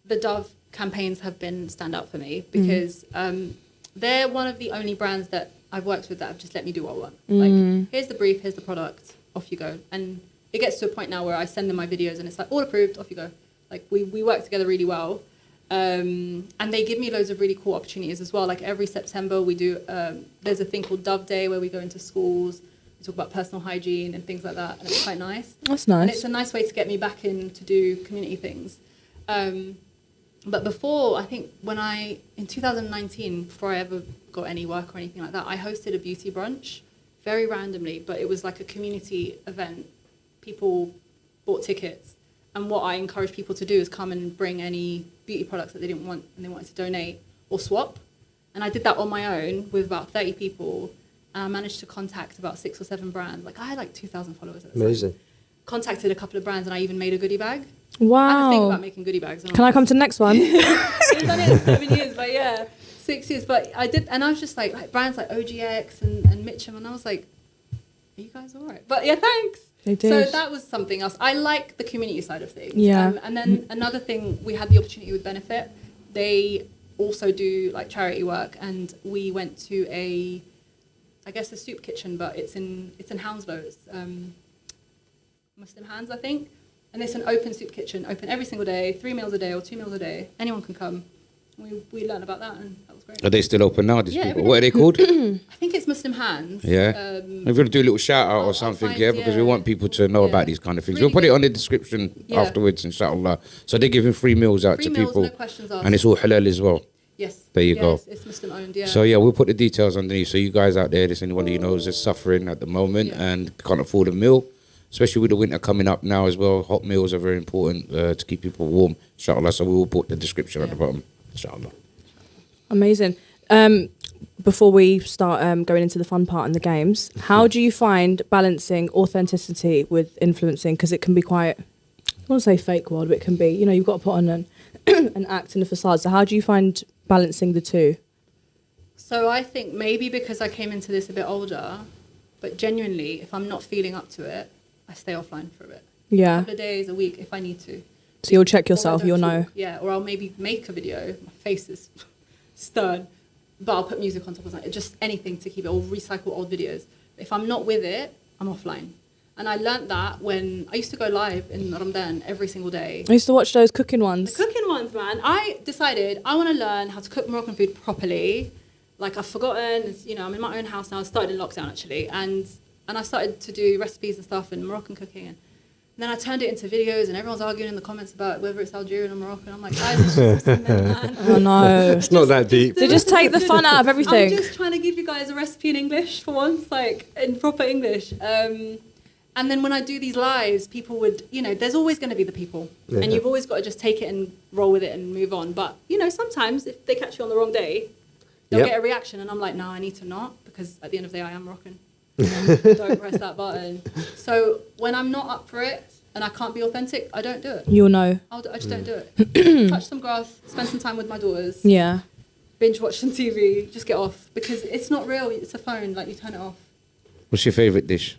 the Dove campaigns have been standout for me because they're one of the only brands that I've worked with that have just let me do what I want. Like, here's the brief, here's the product, off you go. And it gets to a point now where I send them my videos and it's like, all approved, off you go. Like, we work together really well. And they give me loads of really cool opportunities as well. Like, every September we do, there's a thing called Dove Day where we go into schools, we talk about personal hygiene and things like that. And it's quite nice. That's nice. And it's a nice way to get me back in to do community things. But before, I think in 2019, before I ever got any work or anything like that, I hosted a beauty brunch very randomly, but it was like a community event. People bought tickets. And what I encourage people to do is come and bring any beauty products that they didn't want and they wanted to donate or swap. And I did that on my own with about 30 people. And I managed to contact about 6 or 7 brands. Like, I had like 2,000 followers at the time. Amazing. Contacted a couple of brands and I even made a goodie bag. Wow. I had to think about making goodie bags. Can I come to the next one? I've done it in 7 years, but yeah, 6 years. But I did, and I was just like brands like OGX and Mitchum, and I was like, are you guys all right? But yeah, thanks. They did. So that was something else. I like the community side of things. Yeah. And then another thing, we had the opportunity with Benefit. They also do like charity work, and we went to a soup kitchen, but it's in Hounslow. It's Muslim Hands, I think. And it's an open soup kitchen, open every single day, 3 meals a day or 2 meals a day. Anyone can come. We learned about that, and that was great. Are they still open now, these people? What are they called? I think it's Muslim Hands. Yeah. We're going to do a little shout out or something, because we want people to know about these kind of things. Really we'll put it on the description afterwards, inshallah. So they're giving free meals out to people. No questions asked. And it's all halal as well. Yes. There you go. It's Muslim owned, yeah. So yeah, we'll put the details underneath. So you guys out there, there's anyone who knows is suffering at the moment and can't afford a meal, especially with the winter coming up now as well. Hot meals are very important to keep people warm, inshallah. So we will put the description at the bottom, inshallah. Amazing. Before we start going into the fun part and the games, how do you find balancing authenticity with influencing? Because it can be quite, I want to say fake world, but it can be, you've got to put on an act and a facade. So how do you find balancing the two? So I think maybe because I came into this a bit older, but genuinely, if I'm not feeling up to it, I stay offline for a bit. Yeah. A couple of days, a week, if I need to. So you'll check yourself, you'll know. Yeah, or I'll maybe make a video. My face is stern, but I'll put music on top of that. Just anything to keep it, or recycle old videos. If I'm not with it, I'm offline. And I learnt that when I used to go live in Ramadan every single day. I used to watch those cooking ones. The cooking ones, man. I decided I want to learn how to cook Moroccan food properly. Like, I've forgotten, I'm in my own house now. I started in lockdown, actually. And I started to do recipes and stuff and Moroccan cooking. And then I turned it into videos and everyone's arguing in the comments about whether it's Algerian or Moroccan. I'm like, guys, it's just the same, man. Oh, no. It's not that deep. They just take the fun out of everything. I'm just trying to give you guys a recipe in English for once, like in proper English. And then when I do these lives, people would, there's always going to be the people. Yeah. And you've always got to just take it and roll with it and move on. But, sometimes if they catch you on the wrong day, they'll get a reaction. And I'm like, no, I need to not, because at the end of the day, I am Moroccan. don't press that button. So when I'm not up for it and I can't be authentic, I don't do it. You'll know. I just don't do it. Touch some grass, spend some time with my daughters, Yeah. binge watch some TV, just get off. Because it's not real, it's a phone, like you turn it off. What's your favourite dish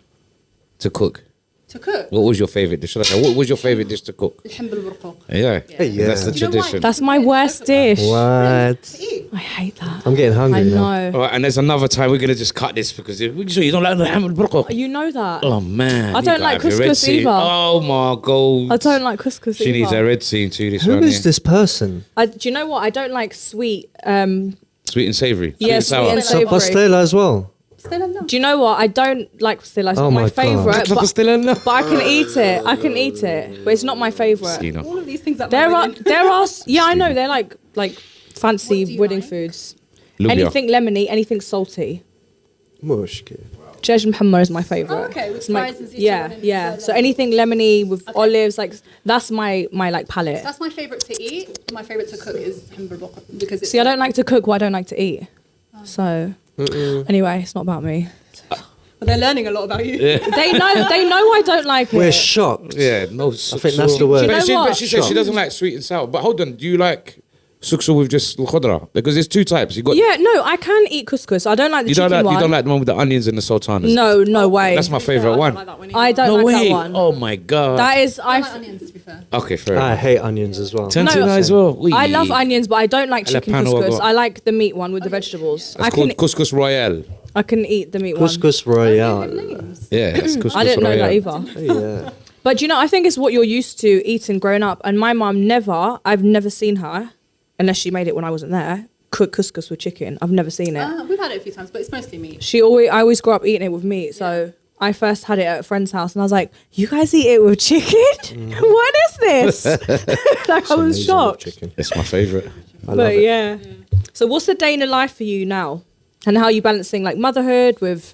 to cook? To cook. What was your favourite dish? Should I say, what was your favourite dish to cook? الحمد بالبرقوق. Yeah. Yeah. That's the You know why? tradition. That's my worst dish. What? To eat. I hate that. I'm getting hungry I now. know. All right, and there's another time we're going to just cut this because you don't like the ham and burqaq. You know that. Oh, man. I you don't gotta like have your red couscous sea. either. Oh, my God. I don't like couscous She needs either. a red scene too, this Who one is here. this person? Do you know what? I don't like sweet. Sweet and savoury. Yeah, and sweet sour. and So savoury. pastela as well. Still no. Do you know what? I don't like pastilla. It's Oh not my my God. favourite. But Pastela? I can eat it. I can eat it. But it's not my favourite. You know. All of these things that There my are, wedding- yeah, I know. They're like fancy What do you wedding like? foods. Loubna. Anything lemony, anything salty. Mushkil. Jej Muhammad is my favourite. Oh, okay, with It's my- fries and ziti yeah, and yeah. so So anything lemony with olives, like that's my like palate. That's my favourite to eat. My favourite to cook is الحمد بالبرقوق because it's See, I don't like to cook what I don't like to eat. So anyway, it's not about me. But they're learning a lot about you. They know I don't like it. We're shocked. Yeah, no. I think that's the word. Do you know But what? she said she doesn't like sweet and sour. But hold on, do you like suksa with just khudra? Because there's two types. You got Yeah, no, I can eat couscous. I don't like the you chicken don't like one. you don't like the one with the onions and the sultanas. No way. That's my favourite I one. don't like that one I either. don't No like way. that one. Oh my god. That is I I. like onions to be fair. Okay, fair. I enough. hate onions as well. Tantuna No, as well. I love onions, but I don't like chicken Jalapeno couscous. got- I like the meat one with the vegetables. It's called couscous royale. I can eat the meat one. Couscous royale. Names. Yeah, it's couscous I didn't know that royale. either. Yeah. But you know, I think it's what you're used to eating growing up. And my mum I've never seen her, unless she made it when I wasn't there, cook couscous with chicken. I've never seen it. We've had it a few times, but it's mostly meat. I always grew up eating it with meat. So I first had it at a friend's house and I was like, you guys eat it with chicken? What is this? Like I was Amazing shocked. with chicken. It's my favourite. I love But it. yeah. So what's the day in the life for you now? And how are you balancing like motherhood with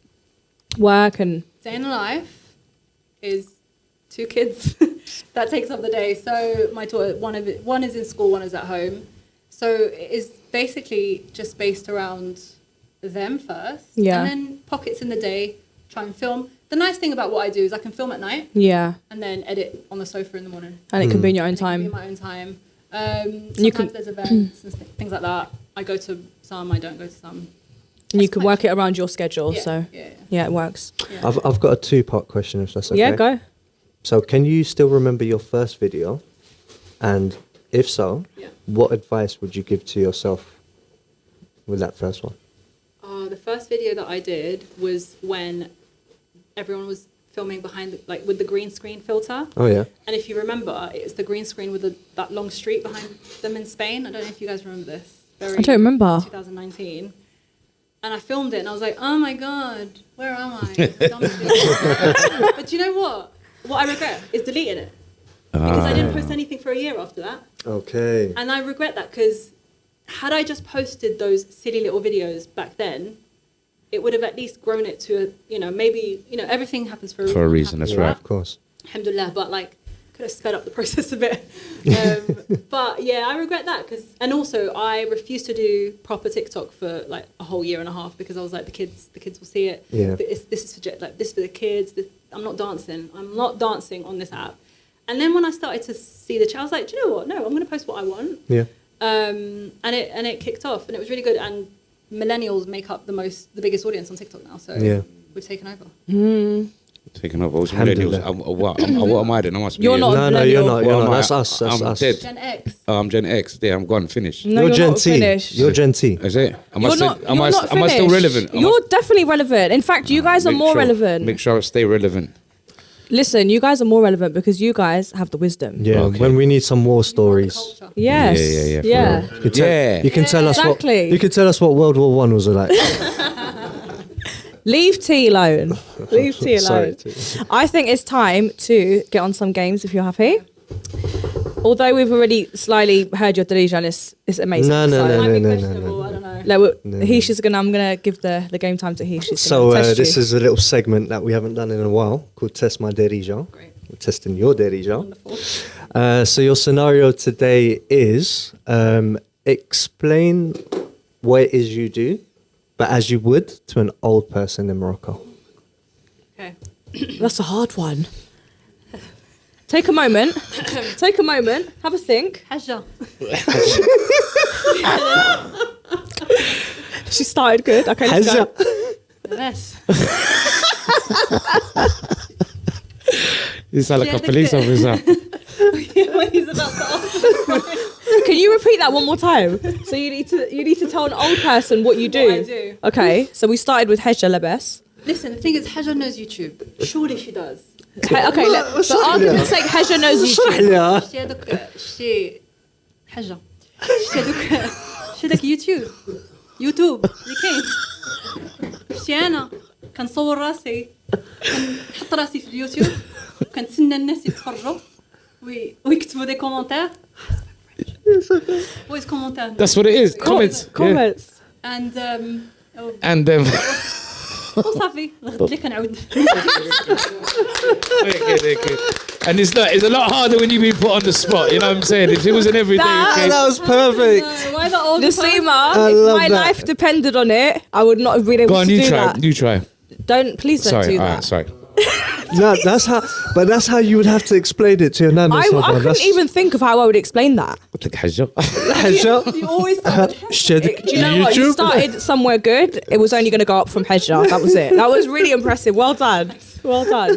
work and Day in life is 2 kids. That takes up the day. So my daughter, one is in school, one is at home. So it is basically just based around them first. Yeah. And then pockets in the day, try and film. The nice thing about what I do is I can film at night yeah. and then edit on the sofa in the morning. And it can be in your own And it can be in time. my own time. You Sometimes can- there's events and things like that. I go to some, I don't go to some. And you That's can quite work it around your schedule. Yeah, So yeah. yeah, it works. Yeah. I've got a 2-part question if that's okay. Yeah, go. So can you still remember your first video? And if so, Yeah. what advice would you give to yourself with that first one? The first video that I did was when everyone was filming behind, with the green screen filter. Oh yeah. And if you remember, it's the green screen with that long street behind them in Spain. I don't know if you guys remember this. I don't remember. 2019. And I filmed it and I was like, oh my God, where am I? Dumbest video. But you know what? What I regret is deleting it. Because I didn't post anything for a year after that. Okay. And I regret that because had I just posted those silly little videos back then, it would have at least grown it to, maybe, everything happens for a reason. For a reason, that's right. Of course. Alhamdulillah, but could have sped up the process a bit. But yeah, I regret that and also I refused to do proper TikTok for a whole year and a half because I was like, the kids will see it. Yeah. This is for the kids. I'm not dancing on this app. And then when I started to see the chat, I was like, do you know what? No, I'm going to post what I want. Yeah. And it kicked off and it was really good. And millennials make up the biggest audience on TikTok now. So Yeah. we've taken over. Taking over. What's millennials? Alhamdulillah. What am I then? I must be. You're not- No, you're millennial. not. What You're am not. I? That's us. That's I'm us. dead. Gen X. I'm Gen X. There, I'm gone. Finished. No, You're you're Gen not T. finished. You're Gen T. Is it? Am I You're still? not, Am you're I? not Am I still finished. relevant? Am I- You're definitely relevant. In fact, you guys are Make more sure- relevant. Make sure I stay relevant. Listen, you guys are more relevant because you guys have the wisdom. Yeah. Okay. When we need some war stories. Culture. Yes. Yeah, for Yeah. real. You tell, Yeah. You can tell us Exactly. what. You can tell us what World War One was like. Leave tea alone. Leave tea Sorry, alone. T. I think it's time to get on some games if you're happy. Although we've already slightly heard your delusion, and it's amazing. No, no, So, no, Might be no, no, questionable, no. I don't know. like, Hish is I'm gonna give the game time to Hish. She's So gonna test this you. is a little segment that we haven't done in a while called Test My Dirijan. Great. We're testing your Dirijan. Wonderful. So your scenario today is explain what it is you do, but as you would to an old person in Morocco. Okay. That's a hard one. Take a moment. Take a moment. Have a think. حاجة. She started good. Okay, let's go. Yes. You sound like a police officer. When he's about to ask. Can you repeat that one more time? So you need to tell an old person what you do. What I do. Okay. So we started with Hisham Labes. Listen, the thing is, Haja knows YouTube. Surely she does. Okay. For argument's sake, Hisham knows YouTube. شتي هذوك شتي حاجة شتي هذاك يوتيوب اللي كاين شتي أنا كنصور راسي كنحط راسي في اليوتيوب كنتسنى الناس يتفرجوا ويكتبوا دي كومونتير voice كومونتير That's what it is. Comments. Comments. and And وصافي غد لي كنعاود and it's a lot harder when you be put on the spot. You know what I'm saying? If it was an everyday case, That was perfect. why the old Nassima, I if love my that. life depended on it, I would not have been able go on, to you do try. that. You try. Please don't Sorry. do All that. right. Sorry. No, that's how you would have to explain it to your nana. I couldn't even think of how I would explain that. you always Do you know what? You started somewhere good. It was only going to go up from Hejra. That was it. That was really impressive. Well done. Well done.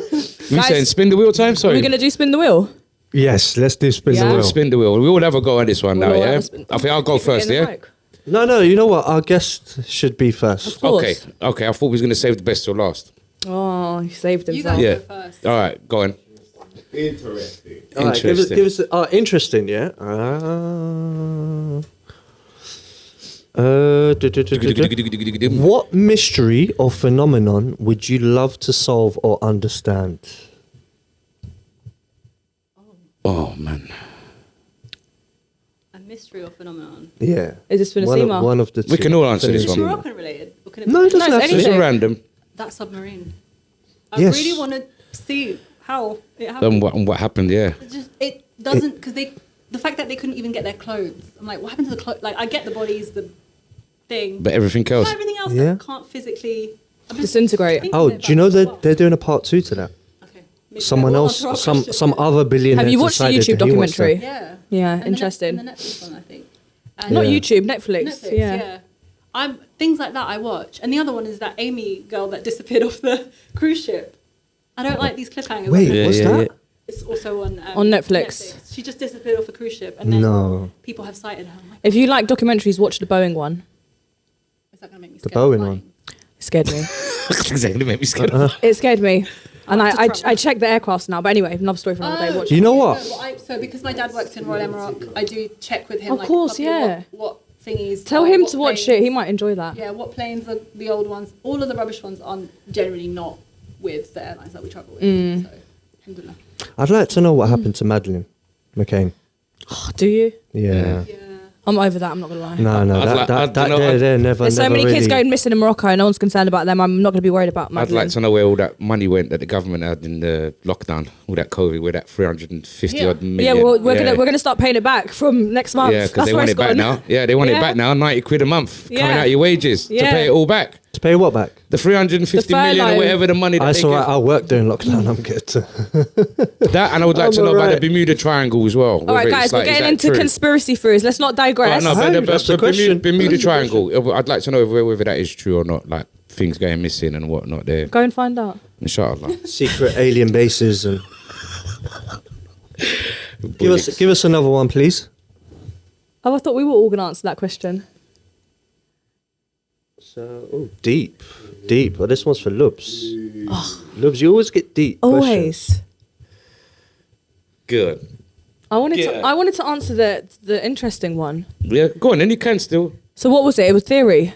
You saying spin the wheel time? Sorry. We're going to do spin the wheel. Yes, let's do spin Yeah. the wheel. Spin the wheel. We all have a go on this one now, We'll yeah? have a spin- I think I'll go first, In the yeah? mic. No, you know what? Our guest should be first. Of course. Okay. I thought we was going to save the best till last. Oh, he saved you himself. guys Yeah. go first. All right, go on. Interesting. All right, Interesting. give us interesting, yeah. What mystery or phenomenon would you love to solve or understand? Oh, man. A mystery or phenomenon. Yeah. Is this for One Nassima? one of the two. We can all answer this Is it one. Moroccan related? Or can it No, it doesn't No, have it's to It's be. anything. random. that submarine. I Yes. really want to see how it happened. And what happened, yeah. It doesn't because the fact that they couldn't even get their clothes. I'm like, what happened to the clothes? Like, I get the bodies, the thing, But everything else. but everything else Yeah. that can't physically I'm just Disintegrate. thinking Oh, about do you know it as that well. they're doing a part 2 to that? Okay. Maybe Someone we'll else, answer our question. some other billionaire. Have you watched the decided YouTube that he wants to- documentary? Yeah. Yeah, And interesting. The Netflix one, I think. And Not Yeah. YouTube, Netflix. Netflix, yeah. yeah. I'm things like that I watch, and the other one is that Amy girl that disappeared off the cruise ship. I don't like these cliffhangers. Wait, Yeah, what's yeah, that? yeah. It's also On Netflix. She just disappeared off a cruise ship, and then No. people have sighted her. I'm like, If you like documentaries, watch the Boeing one. is that gonna make me The scared? of Bowen flying? one. It scared me. Exactly, made me scared. It scared me. And I'll have to I travel. checked the aircrafts now. But anyway, another story for another day. Watch You it. know what? So because my dad works in Royal Air Morocco, I do check with him. Of course, okay, yeah. What thingies? Tell are, him what to watch planes- it. He might enjoy that. Yeah, what planes are the old ones? All of the rubbish ones are generally not with the airlines that we travel with. So, alhamdulillah. I'd like to know what happened to Madeleine McCain. Oh, do you? Yeah. Yeah. I'm over that. I'm not gonna lie. No, they're never. There's so never many kids really- going missing in Morocco. No one's concerned about them. I'm not going to be worried about I'd Madeline. like to know where all that money went that the government had in the lockdown, all that COVID, where that 350 odd million. Yeah, well, we're gonna start paying it back from next month. Yeah, because That's they where want it's it back gone. now. Yeah, they want Yeah. it back now. 90 quid a month coming Yeah. out your wages to Yeah. pay it all back. To pay what back? The 350 The million or furlough. whatever the money that I they saw. give. I work during lockdown. I'm good. That, and I would like to know about alright. the Bermuda Triangle as well. All right, guys, we're getting into conspiracy theories. Let's not digress. No, Hey, but that's the the question. Bermuda That's the Triangle. I'd like to know whether that is true or not. Like things going missing and whatnot there. Go and find out. Inshallah. Secret alien bases and. Give us another one, please. Oh, I thought we were all going to answer that question. So deep. Well, this one's for Lubs. Lubs, you always get deep. questions. Always. Good. I wanted Yeah. to. I wanted to answer the interesting one. Yeah, go on. Then you can still. So what was it? It was theory.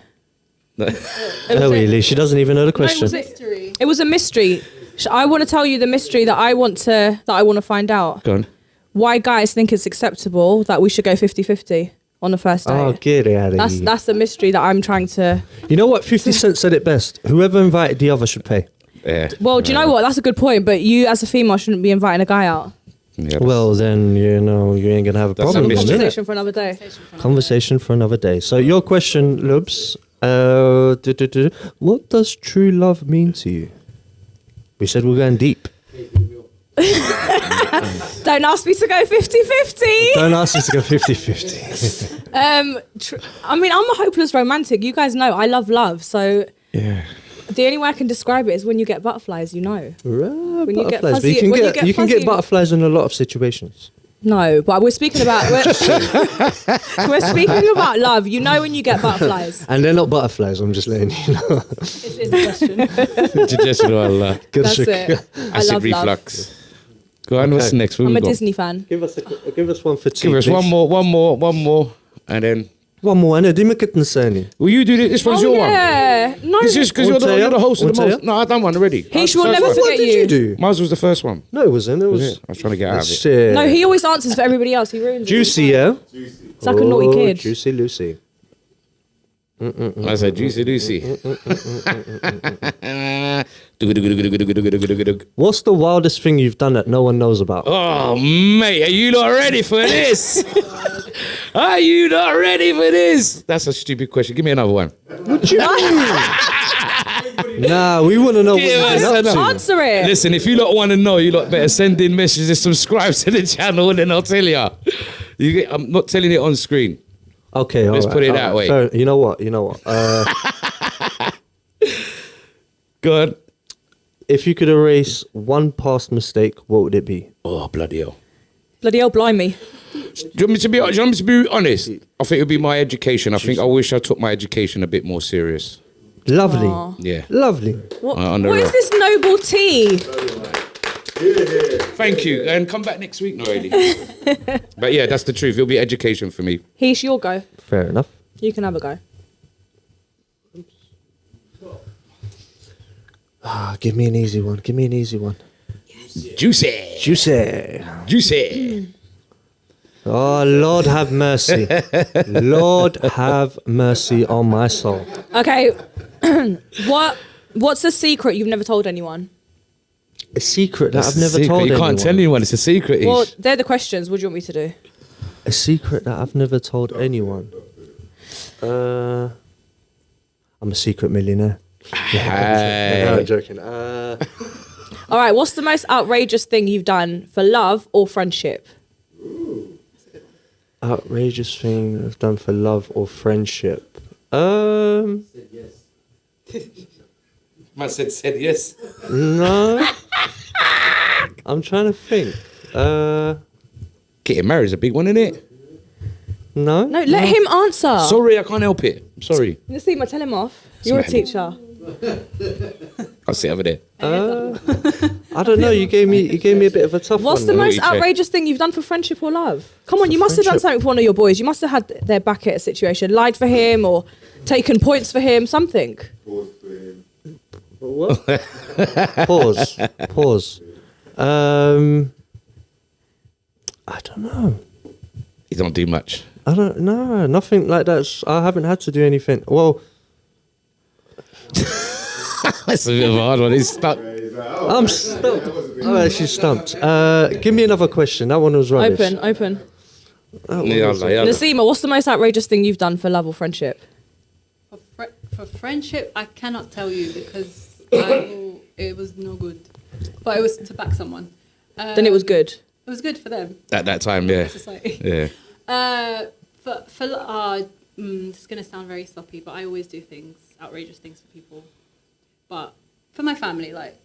Oh, really? She doesn't even know the question. was it? Mystery. It was a mystery. I want to tell you the mystery that I want to find out. Go on. Why guys think it's acceptable that we should go 50-50 on the first date. Oh, get out of here. That's a mystery that I'm trying to. You know what? 50 Cent said it best. Whoever invited the other should pay. Yeah. Well, do you know what? That's a good point. But you, as a female, shouldn't be inviting a guy out. Yeah, Well, then, you know, you ain't going to have a That's a problem. mystery. then, innit? Conversation for another day. Conversation for another day. So your question, Lubs, what does true love mean to you? We said we're going deep. Don't ask me to go 50-50. Don't ask us to go 50-50. I mean, I'm a hopeless romantic. You guys know I love love. So Yeah. the only way I can describe it is when you get butterflies, you know. When you get butterflies. fuzzy- But you can fuzzy- get butterflies in a lot of situations. No, but we're speaking about we're speaking about love. You know when you get butterflies. And they're not butterflies, I'm just letting you know. It's indigestion. Indigestion, wallah. That's it. I Acid love reflux. love. Go on, what's Okay. next? What I'm we a got? Disney fan. Give us one for tea. Give us please. one more, and then. One more. أنا ديما كنت نساني. Will you do this? This one's your one. yeah. No. This is because you're the host of the Won't most. No, I done one already. He will First never one. forget What did you do? Mine was the first one. No, it wasn't. It was. I was trying to get out of it. Shit. No, he always answers for everybody else. He ruins Juicy, it. yeah? It's like a naughty Oh, kid. Juicy Lucy. I said juicy Lucy. What's the wildest thing you've done that no one knows about? Oh, mate, are you not ready for this? Are you not ready for this? That's a stupid question. Give me another one. Nah, we want to know what Give you've us been up another- to. Answer it. Listen, if you lot want to know, you lot better send in messages, subscribe to the channel, and then I'll tell you. I'm not telling it on screen. Okay, Let's alright, put it that alright, way. fair- You know what? Go on. If you could erase one past mistake, what would it be? Oh, bloody hell. Bloody hell, blimey. Do you want me to be honest? I think it would be my education. I think I wish I took my education a bit more serious. Lovely. Aw. Yeah. Lovely. What, On the what is rock. this noble tea? Thank you. And come back next week, Noeli. But yeah, that's the truth. It'll be education for me. Heesh, your go. Fair enough. You can have a go. Give me an easy one. Give me an easy one. Juicy. Juicy. Juicy. Oh, Lord have mercy. Lord have mercy on my soul. Okay. What's a secret you've never told anyone? A secret that That's I've a never secret. told You anyone. can't tell anyone. It's a secret. Well, Ish. they're the questions. What do you want me to do? A secret that I've never told anyone. I'm a secret millionaire. Hey. No, I'm joking. All right. What's the most outrageous thing you've done for love or friendship? Outrageous thing I've done for love or friendship. Man said yes. No. I'm trying to think. Getting married is a big one, isn't it? No. No, let him answer. Sorry, I can't help it. I'm sorry. Nassima, tell him off. You're a Smack him. teacher. I'll sit over there. I don't know. You gave me a bit of a tough What's one. the there. most you check. outrageous thing you've done for friendship or love? Come on, For you must have done friendship. something for one of your boys. You must have had their back at a situation, lied for him or taken points for him, something. What? Pause. I don't know. You don't do much. I don't know. Nothing like that. I haven't had to do anything. Well, That's a bit of a hard one. It's stuck. I'm stumped. I'm actually stumped. Give me another question. That one was rubbish. Open. Yeah, Nassima, what's the most outrageous thing you've done for love or friendship? For friendship, I cannot tell you because it was no good. But it was to back someone. Then it was good. It was good for them. At that time, yeah. Society. Yeah. This is gonna sound very sloppy, but I always do things, outrageous things for people. But for my family, like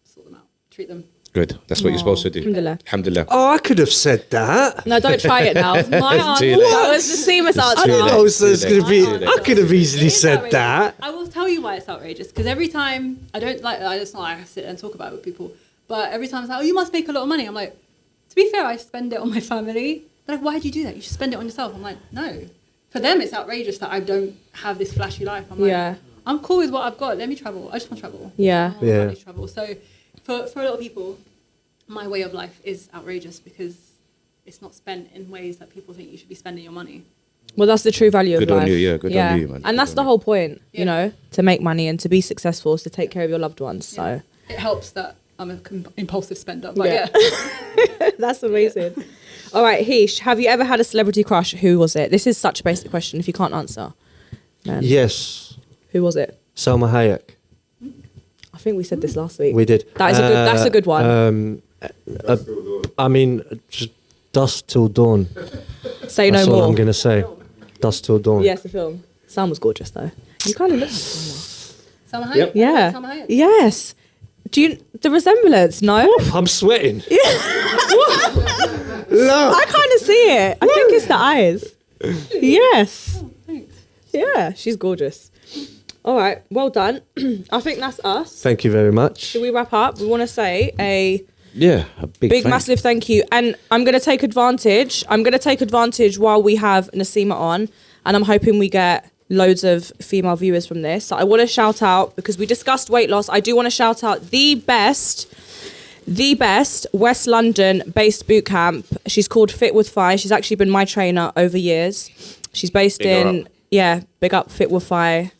sort them out, treat them. Good. That's what you're supposed to do. Alhamdulillah. Alhamdulillah. Oh, I could have said that. No, don't try it now. My answer. too late. That was Nassima's It's answer. I too don't late. know. So it's Too gonna be. late. I could have easily It is said outrageous. that. I will tell you why it's outrageous because every time I don't like, it's not like I sit and talk about it with people, but every time it's like, oh, you must make a lot of money. I'm like, to be fair, I spend it on my family. They're like, why do you do that? You should spend it on yourself. I'm like, no. For them, it's outrageous that I don't have this flashy life. I'm like, Yeah. I'm cool with what I've got. Let me travel. I just want to travel. Yeah. I want Yeah. money to travel. So for a lot of people, my way of life is outrageous because it's not spent in ways that people think you should be spending your money. Well, that's the true value Good of on life. you, yeah, good on you, man. And Good that's on the you. whole point, Yeah. you know, to make money and to be successful is to take care of your loved ones. So It helps that I'm an impulsive spender. But Yeah. yeah. that's amazing. All right, Hish, have you ever had a celebrity crush? Who was it? This is such a basic question. If you can't answer, then Yes. who was it? Salma Hayek. I think we said this last week. We did. That's a good one. I mean, just dusk till dawn. Say That's no all more. I'm gonna say. Dusk till dawn. Yes, the film. Sam was gorgeous though. You kind of look like Sam. Summer Yep. Hayek? Yeah. Summer Hayek? Yes. Do you the resemblance? No. I'm sweating. Yeah. No. I kind of see it. I think it's the eyes. Yes. Oh, thanks. Yeah, she's gorgeous. All right, well done. I think that's us. Thank you very much. Should we wrap up? We want to say a big thank massive thank you. And I'm going to take advantage. While we have Nassima on, and I'm hoping we get loads of female viewers from this. So I want to shout out, because we discussed weight loss, I do want to shout out the best West London based boot camp. She's called Fit with Fi. She's actually been my trainer over years. She's based big up Fit with Fi.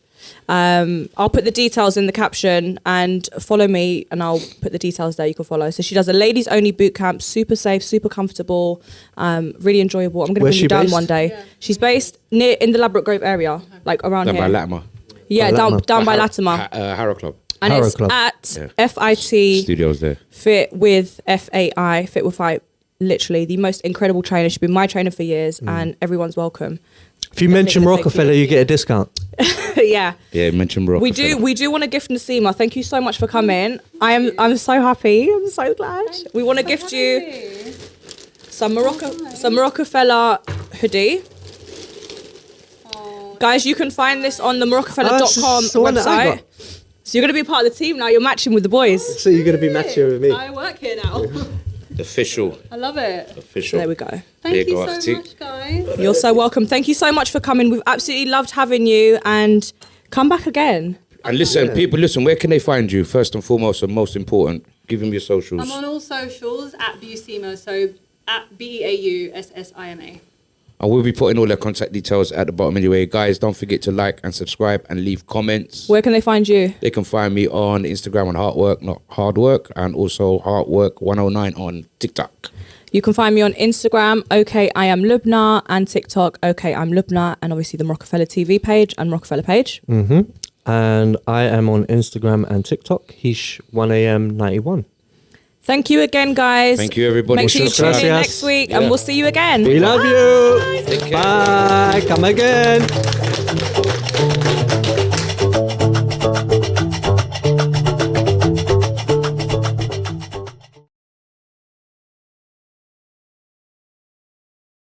I'll put the details in the caption, and follow me and I'll put the details there. You can follow. So she does a ladies only boot camp, super safe, super comfortable, really enjoyable. I'm going to bring you down based? one day. Yeah. She's based in the Ladbroke Grove area, like around Down here. by Latimer. Yeah, By down Latimer. by Latimer. Harrow Club. And Harrow it's Club. at Yeah. FIT Studios there. Fit with FAI, Fit with Fight. Literally the most incredible trainer. She's been my trainer for years, and everyone's welcome. If you mention Marocafella, you get a discount. Yeah. Yeah, mention Moroccan. We do want to gift Nassima. Thank you so much for coming. I'm so happy. I'm so glad. We want to gift you some Marocafella hoodie. Guys, you can find this on the Marocafella.com That's the one that I website. got. So you're going to be part of the team now. You're matching with the boys. So you're going to be matching with me. I work here now. Official. I love it. Official. There we go. Thank you go, so Artie. much, guys. You're so welcome. Thank you so much for coming. We've absolutely loved having you, and come back again. And listen, people, where can they find you? First and foremost, and most important, give them your socials. I'm on all socials at Beaussima, so at BEAUSSIMA. I will be putting all their contact details at the bottom anyway. Guys, don't forget to like and subscribe and leave comments. Where can they find you? They can find me on Instagram on Heartwork, not Hard Work, and also Heartwork109 on TikTok. You can find me on Instagram, OK I am Loubna, and TikTok, OK I'm Loubna, and obviously the Marocafella TV page and Marocafella page. And I am on Instagram and TikTok, Hish1am91. Thank you again, guys. Thank you, everybody. Make sure you tune in Gracias. next week, and we'll see you again. We love you. Take care. Bye. Come again.